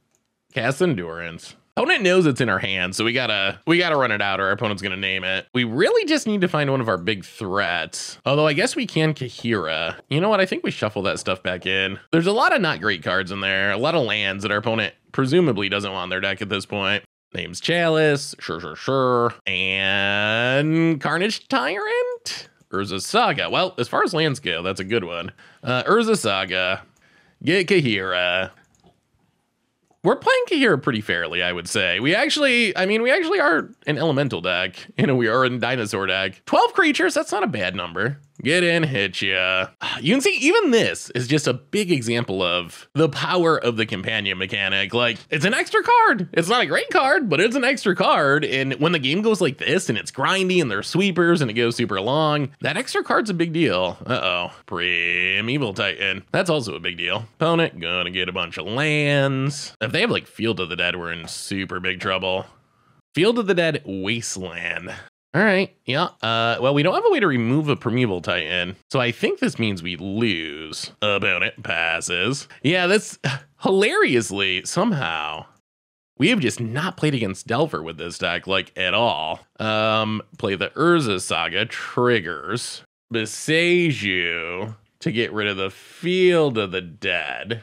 Cast Endurance. Opponent knows it's in our hand, so we gotta run it out or our opponent's gonna name it. We really just need to find one of our big threats. Although I guess we can Kahira. You know what, I think we shuffle that stuff back in. There's a lot of not great cards in there, a lot of lands that our opponent presumably doesn't want in their deck at this point. Name's Chalice, sure. And Carnage Tyrant? Urza Saga. Well, as far as lands go, that's a good one. Urza Saga, get Kahira. We're playing Kahira pretty fairly, I would say. We actually are an elemental deck. You know, we are a dinosaur deck. 12 creatures, that's not a bad number. Get in, hit ya. You can see even this is just a big example of the power of the companion mechanic. Like, it's an extra card. It's not a great card, but it's an extra card. And when the game goes like this and it's grindy and there's sweepers and it goes super long, that extra card's a big deal. Uh-oh, Primeval Titan. That's also a big deal. Opponent gonna get a bunch of lands. If they have like Field of the Dead, we're in super big trouble. Field of the Dead Wasteland. All right, yeah. Well, we don't have a way to remove a Primeval Titan, so I think this means we lose. Opponent passes. Yeah, that's hilariously, somehow, we have just not played against Delver with this deck, like, at all. Play the Urza Saga, triggers. Boseiju to get rid of the Field of the Dead.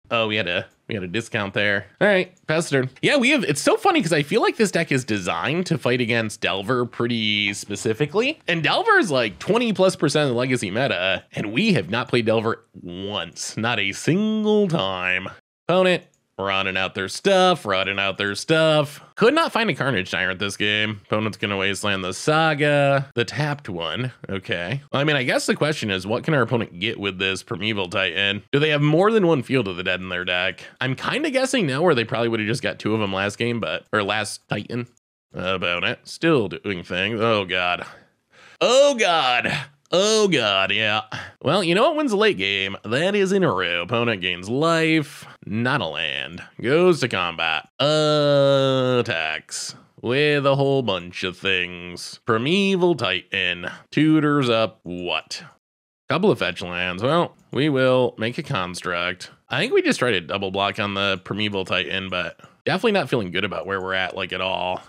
Oh, we had a discount there. All right, pass turn. Yeah, it's so funny because I feel like this deck is designed to fight against Delver pretty specifically. And Delver is like 20+% of the legacy meta. And we have not played Delver once, not a single time. Opponent Running out their stuff, running out their stuff. Could not find a Carnage Tyrant this game. Opponent's gonna wasteland the Saga, the tapped one. Okay. Well, I mean, I guess the question is, what can our opponent get with this Primeval Titan? Do they have more than one Field of the Dead in their deck? I'm kind of guessing no, where they probably would have just got 2 of them last game, or last Titan. About it. Still doing things. Oh, God. Oh, God. Oh, God, yeah. Well, you know what wins the late game? That is in a row. Opponent gains life, not a land. Goes to combat. Attacks with a whole bunch of things. Primeval Titan. Tutors up what? Couple of fetch lands. Well, we will make a construct. I think we just tried to double block on the Primeval Titan, but definitely not feeling good about where we're at, like, at all.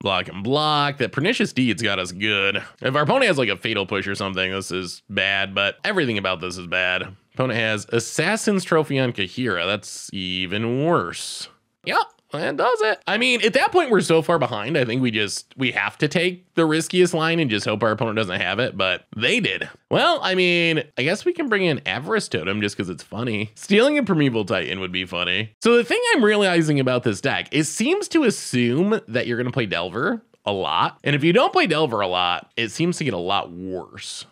Block and block. That Pernicious Deeds got us good. If our opponent has like a Fatal Push or something, this is bad, but everything about this is bad. Opponent has Assassin's Trophy on Kahira. That's even worse. Yep, that does it. I mean, at that point, we're so far behind. I think we have to take the riskiest line and just hope our opponent doesn't have it, but they did. Well, I mean, I guess we can bring in Avarice Totem just because it's funny. Stealing a Primeval Titan would be funny. So the thing I'm realizing about this deck, it seems to assume that you're going to play Delver a lot. And if you don't play Delver a lot, it seems to get a lot worse.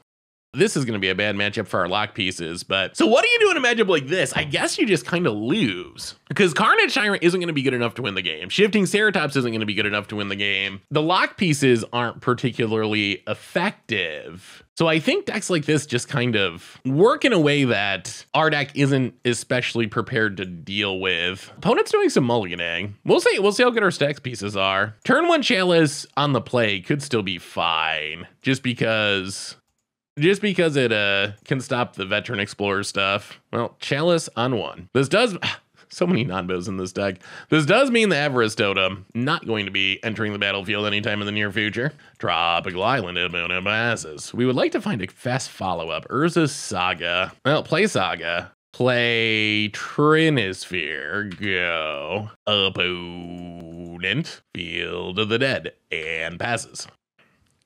This is going to be a bad matchup for our lock pieces, but so what do you do in a matchup like this? I guess you just kind of lose because Carnage Tyrant isn't going to be good enough to win the game. Shifting Ceratops isn't going to be good enough to win the game. The lock pieces aren't particularly effective. So I think decks like this just kind of work in a way that our deck isn't especially prepared to deal with. Opponent's doing some mulliganing. We'll see how good our stacks pieces are. Turn 1 Chalice on the play could still be fine just because it can stop the Veteran Explorer stuff. Well, Chalice on 1. This does... So many non-bows in this deck. This does mean the Avarice Totem not going to be entering the battlefield anytime in the near future. Tropical Island opponent passes. We would like to find a fast follow-up. Urza's Saga. Well, play Saga. Play Trinisphere. Go. Opponent. Field of the Dead. And passes.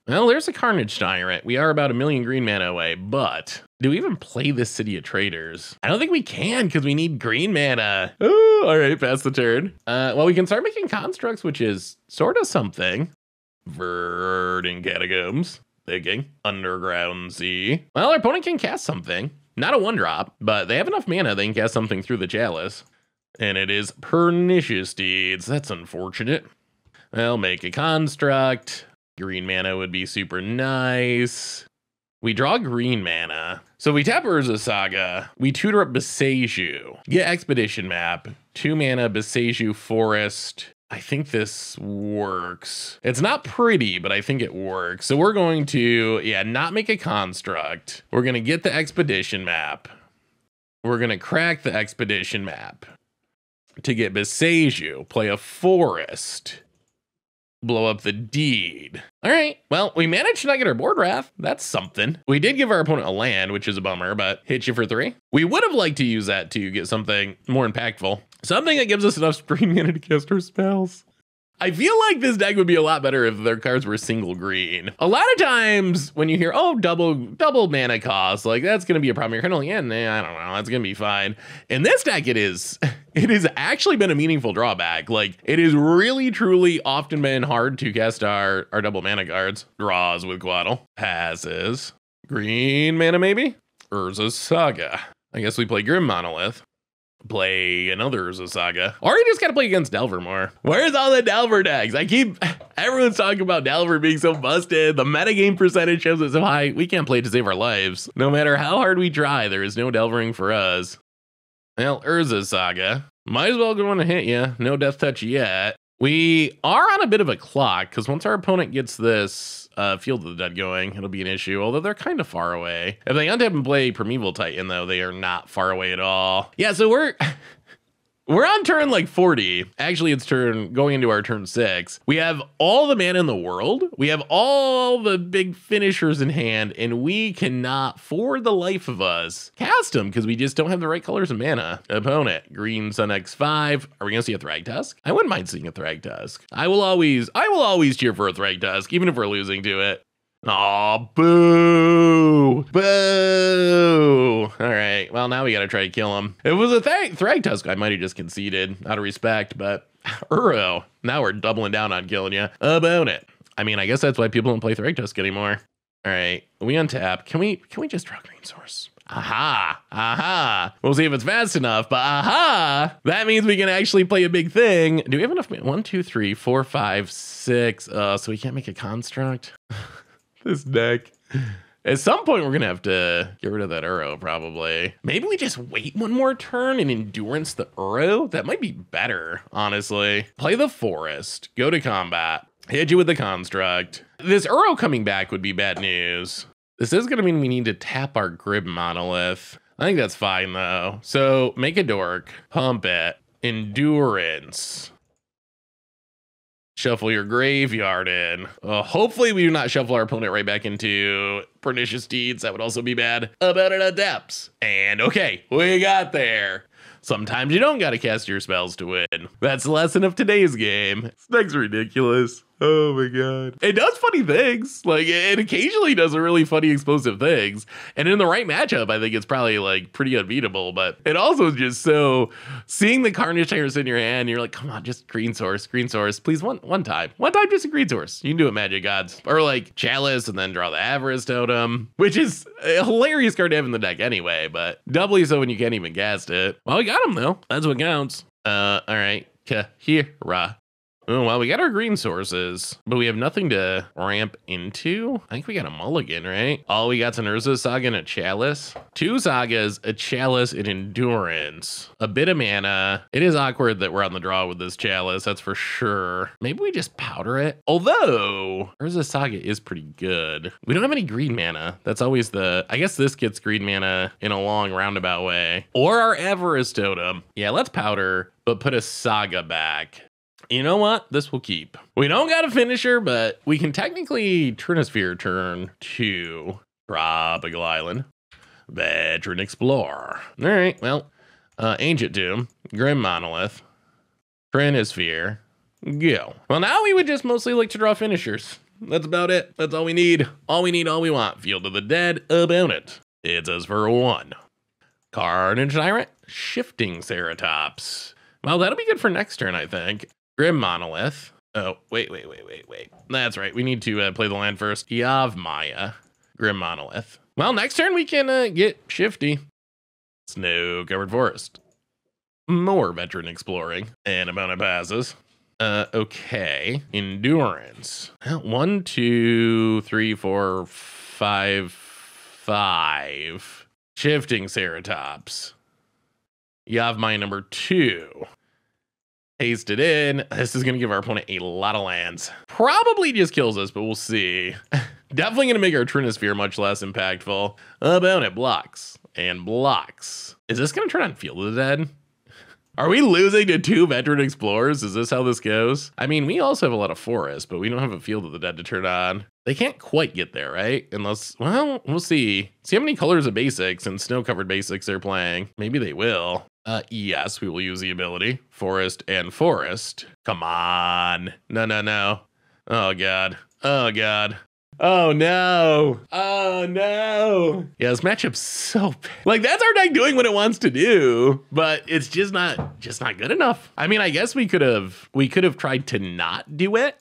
Well, there's a Carnage Tyrant. We are about 1 million green mana away, but do we even play this City of Traders? I don't think we can because we need green mana. Oh, all right, pass the turn. Well, we can start making constructs, which is sort of something. Verdant Catacombs. Thinking. Underground Sea. Well, our opponent can cast something. Not a 1-drop, but they have enough mana they can cast something through the Chalice. And it is Pernicious Deeds. That's unfortunate. Well, make a construct. Green mana would be super nice. We draw green mana. So we tap Urza's Saga. We tutor up Beseju. Get Expedition Map. 2 mana Beseju Forest. I think this works. It's not pretty, but I think it works. So we're going to, not make a construct. We're going to get the Expedition Map. We're going to crack the Expedition Map to get Beseju. Play a Forest. Blow up the Deed. All right, well, we managed to not get our board wrath. That's something. We did give our opponent a land, which is a bummer, but hit you for 3. We would have liked to use that to get something more impactful. Something that gives us enough green mana to cast our spells. I feel like this deck would be a lot better if their cards were single green. A lot of times when you hear, oh, double mana cost, like that's gonna be a problem. You're kind of like, I don't know, that's gonna be fine. In this deck, it has actually been a meaningful drawback. Like it is really, truly often been hard to cast our double mana cards. Draws with Quaddle. Passes. Green mana maybe? Urza's Saga. I guess we play Grim Monolith. Play another Urza Saga. Or you just gotta play against Delver more. Where's all the Delver decks? Everyone's talking about Delver being so busted. The metagame percentage shows it so high. We can't play it to save our lives. No matter how hard we try, there is no Delvering for us. Well, Urza Saga. Might as well go on and hit you. No Death Touch yet. We are on a bit of a clock, because once our opponent gets this Field of the Dead going, it'll be an issue, although they're kind of far away. If they untap and play Primeval Titan, though, they are not far away at all. Yeah, so we're on turn like 40. Actually, it's going into our turn 6. We have all the mana in the world. We have all the big finishers in hand, and we cannot, for the life of us, cast them because we just don't have the right colors of mana. Opponent, Green Sun X5. Are we gonna see a Thragtusk? I wouldn't mind seeing a Thragtusk. I will always cheer for a Thragtusk, even if we're losing to it. Oh, boo. Boo. All right. Well, now we got to try to kill him. If it was a Thragtusk, I might have just conceded out of respect, but Uro, now we're doubling down on killing you. About it. I mean, I guess that's why people don't play Thragtusk anymore. All right. We untap. Can we just draw green source? Aha. Aha. We'll see if it's fast enough, but aha. That means we can actually play a big thing. Do we have enough? 1, 2, 3, 4, 5, 6. So we can't make a construct. This deck. At some point, we're going to have to get rid of that Uro, probably. Maybe we just wait one more turn and endurance the Uro? That might be better, honestly. Play the forest. Go to combat. Hit you with the construct. This Uro coming back would be bad news. This is going to mean we need to tap our Grib Monolith. I think that's fine, though. So make a dork. Pump it. Endurance. Shuffle your graveyard in. Hopefully we do not shuffle our opponent right back into Pernicious Deeds. That would also be bad. About it at depths. And okay, we got there. Sometimes you don't gotta cast your spells to win. That's the lesson of today's game. This deck's ridiculous. Oh my god. It does funny things. Like, it occasionally does a really funny explosive things. And in the right matchup, I think it's probably like pretty unbeatable. But it also is just so, seeing the Carnage Tyrant in your hand, you're like, come on, just green source, please, one time. One time, just a green source. You can do it, Magic Gods. Or like Chalice and then draw the Avarice Totem, which is a hilarious card to have in the deck anyway, but doubly so when you can't even cast it. Well, we got him though. That's what counts. All right. Kahira. Oh, well, we got our green sources, but we have nothing to ramp into. I think we got a mulligan, right? All we got's an Urza Saga and a Chalice. 2 Sagas, a Chalice, and Endurance. A bit of mana. It is awkward that we're on the draw with this Chalice, that's for sure. Maybe we just powder it. Although, Urza Saga is pretty good. We don't have any green mana. That's always the... I guess this gets green mana in a long roundabout way. Or our Avarice Totem. Yeah, let's powder, but put a Saga back. You know what? This will keep. We don't got a finisher, but we can technically Trinisphere turn 2. Tropical Island. Veteran Explorer. All right, well, Ancient Tomb. Grim Monolith. Trinisphere. Go. Well, now we would just mostly like to draw finishers. That's about it. That's all we need. All we need, all we want. Field of the Dead, about it. It's us for 1. Carnage Tyrant. Shifting Ceratops. Well, that'll be good for next turn, I think. Grim Monolith. Oh, wait. That's right. We need to play the land first. Yavimaya. Grim Monolith. Well, next turn we can get shifty. Snow-covered forest. More veteran exploring. And opponent passes. Okay. Endurance. 1, 2, 3, 4, 5. Shifting Ceratops. Yavimaya number 2. Paste it in. This is going to give our opponent a lot of lands. Probably just kills us, but we'll see. Definitely going to make our Trinisphere much less impactful. About it. Blocks. And blocks. Is this going to turn on Field of the Dead? Are we losing to 2 veteran explorers? Is this how this goes? I mean, we also have a lot of forests, but we don't have a Field of the Dead to turn on. They can't quite get there, right? Unless, well, we'll see. See how many colors of basics and snow-covered basics they're playing. Maybe they will. Yes, we will use the ability. Forest and forest. Come on. No. Oh, God. Oh, God. Oh, no. Oh, no. Yeah, this matchup's so bad. Like, that's our deck doing what it wants to do, but it's just not good enough. I mean, I guess we could have tried to not do it.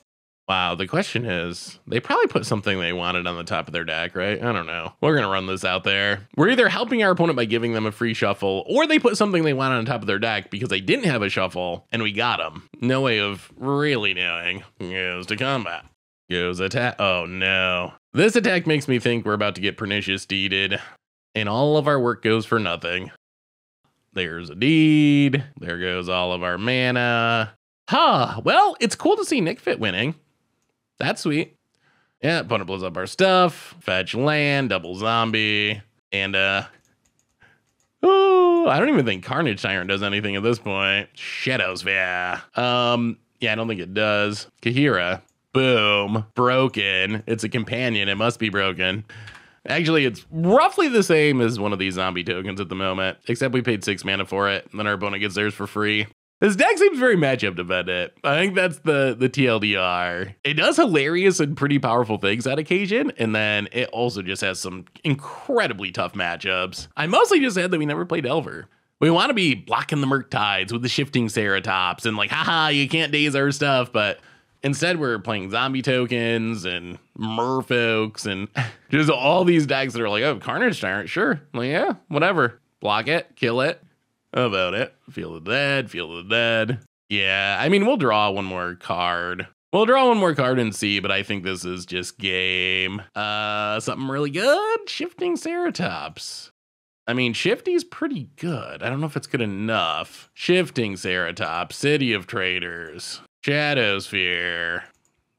Wow, the question is, they probably put something they wanted on the top of their deck, right? I don't know. We're going to run this out there. We're either helping our opponent by giving them a free shuffle, or they put something they wanted on top of their deck because they didn't have a shuffle, and we got them. No way of really knowing. Goes to combat. Goes attack. Oh, no. This attack makes me think we're about to get Pernicious Deeded, and all of our work goes for nothing. There's a deed. There goes all of our mana. Huh. Well, it's cool to see Nick Fit winning. That's sweet. Yeah, opponent blows up our stuff. Fetch land, double zombie. And, oh, I don't even think Carnage Tyrant does anything at this point. Shadows, yeah. Yeah, I don't think it does. Kahira, boom, broken. It's a companion, it must be broken. Actually, it's roughly the same as one of these zombie tokens at the moment, except we paid 6 mana for it, and then our opponent gets theirs for free. This deck seems very matchup dependent. I think that's the TLDR. It does hilarious and pretty powerful things on occasion, and then it also just has some incredibly tough matchups. I mostly just said that we never play Delver. We want to be blocking the Murktides with the shifting Ceratops and like, haha, you can't daze our stuff, but instead we're playing zombie tokens and merfolks and just all these decks that are like, oh, Carnage Tyrant, sure. Like, yeah, whatever. Block it, kill it. How about it? Feel the dead, feel the dead. Yeah, I mean, we'll draw one more card. We'll draw one more card and see, but I think this is just game. Something really good? Shifting Ceratops. I mean, Shifty's pretty good. I don't know if it's good enough. Shifting Ceratops, City of Traders, Shadowsphere.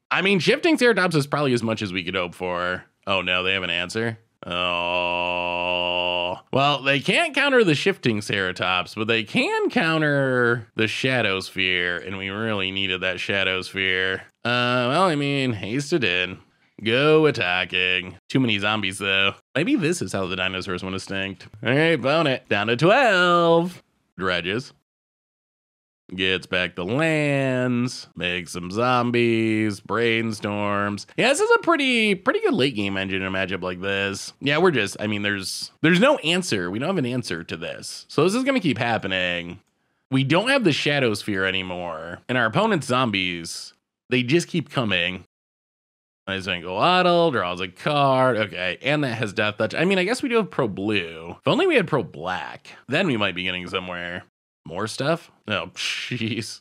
I mean, Shifting Ceratops is probably as much as we could hope for. Oh no, they have an answer? Oh, well, they can't counter the Shifting Ceratops, but they can counter the Shadowsphere, and we really needed that Shadowsphere. Well, I mean, haste it in. Go attacking. Too many zombies, though. Maybe this is how the dinosaurs went extinct. All right, bone it. Down to 12. Dredges. Gets back the lands, makes some zombies, brainstorms. Yeah, this is a pretty good late game engine in a matchup like this. Yeah, we're just, I mean, there's no answer. We don't have an answer to this. So this is gonna keep happening. We don't have the Shadowsphere anymore. And our opponent's zombies, they just keep coming. I just go auto, draws a card. Okay, and that has Death Touch. I mean, I guess we do have Pro Blue. If only we had Pro Black, then we might be getting somewhere. More stuff? Oh, jeez.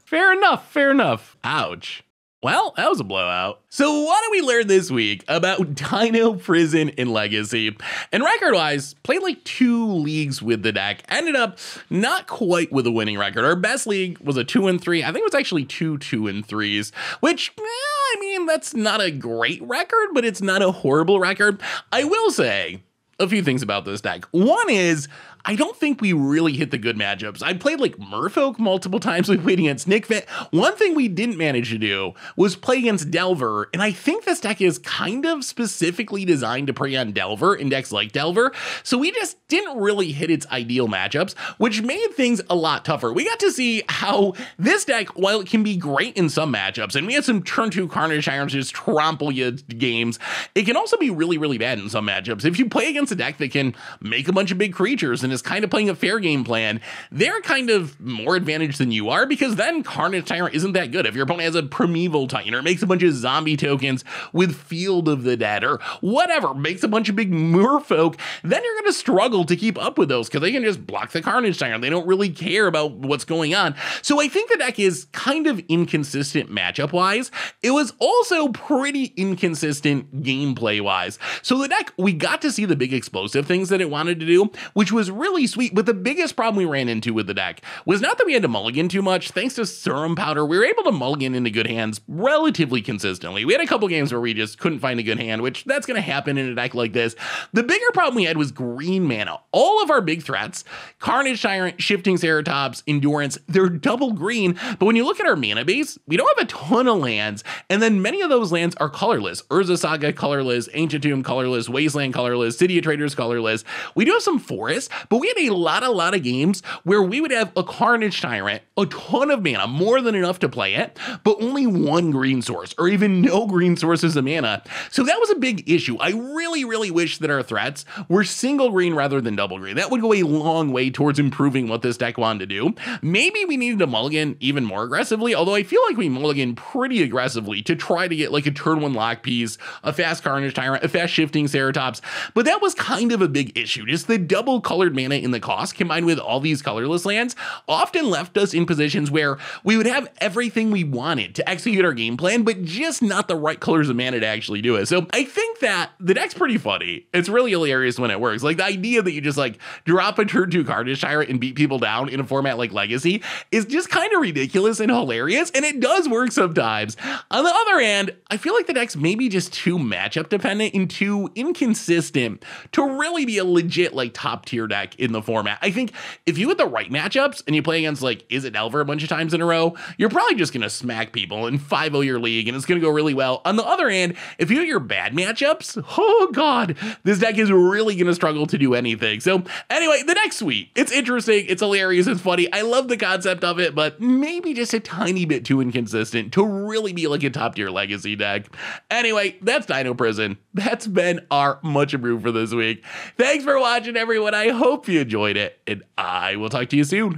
Fair enough, fair enough. Ouch. Well, that was a blowout. So what did we learn this week about Dino, Prison, and Legacy? And record-wise, played like 2 leagues with the deck. Ended up not quite with a winning record. Our best league was a 2-3. I think it was actually 2 2-3s, which, I mean, that's not a great record, but it's not a horrible record. I will say a few things about this deck. One is, I don't think we really hit the good matchups. I played like Merfolk multiple times. We played against Nickfit. One thing we didn't manage to do was play against Delver, and I think this deck is kind of specifically designed to prey on Delver in decks like Delver, so we just didn't really hit its ideal matchups, which made things a lot tougher. We got to see how this deck, while it can be great in some matchups, and we had some turn 2 Carnage Tyrants just trample you games, it can also be really, really bad in some matchups. If you play against a deck that can make a bunch of big creatures and is kind of playing a fair game plan, they're kind of more advantaged than you are, because then Carnage Tyrant isn't that good. If your opponent has a Primeval Titan or makes a bunch of zombie tokens with Field of the Dead or whatever, makes a bunch of big Merfolk, then you're going to struggle to keep up with those because they can just block the Carnage Tyrant. They don't really care about what's going on. So I think the deck is kind of inconsistent matchup-wise. It was also pretty inconsistent gameplay-wise. So the deck, we got to see the big explosive things that it wanted to do, which was really sweet, but the biggest problem we ran into with the deck was not that we had to mulligan too much. Thanks to Serum Powder, we were able to mulligan into good hands relatively consistently. We had a couple games where we just couldn't find a good hand, which that's going to happen in a deck like this. The bigger problem we had was green mana. All of our big threats, Carnage Tyrant, Shifting Ceratops, Endurance, they're double green, but when you look at our mana base, we don't have a ton of lands, and then many of those lands are colorless. Urza Saga colorless, Ancient Tomb colorless, Wasteland colorless, City of Traders colorless. We do have some forests, but we had a lot of games where we would have a Carnage Tyrant, a ton of mana, more than enough to play it, but only 1 green source, or even no green sources of mana. So that was a big issue. I really, really wish that our threats were single green rather than double green. That would go a long way towards improving what this deck wanted to do. Maybe we needed to mulligan even more aggressively, although I feel like we mulligan pretty aggressively to try to get like a turn 1 lock piece, a fast Carnage Tyrant, a fast Shifting Ceratops, but that was kind of a big issue. Just the double colored mana in the cost combined with all these colorless lands often left us in positions where we would have everything we wanted to execute our game plan, but just not the right colors of mana to actually do it. So I think that the deck's pretty funny. It's really hilarious when it works. Like the idea that you just like drop a turn 2 Carnage Tyrant and beat people down in a format like Legacy is just kind of ridiculous and hilarious, and it does work sometimes. On the other hand, I feel like the deck's maybe just too matchup dependent and too inconsistent to really be a legit like top tier deck. deck in the format. I think if you hit the right matchups and you play against like Is It Delver a bunch of times in a row, you're probably just going to smack people in 5-0 your league and it's going to go really well. On the other hand, if you hit your bad matchups, oh god, this deck is really going to struggle to do anything. So anyway, the deck's sweet. It's interesting. It's hilarious. It's funny. I love the concept of it, but maybe just a tiny bit too inconsistent to really be like a top tier legacy deck. Anyway, that's Dino Prison. That's been our Much Improved for this week. Thanks for watching, everyone. I hope you enjoyed it, and I will talk to you soon.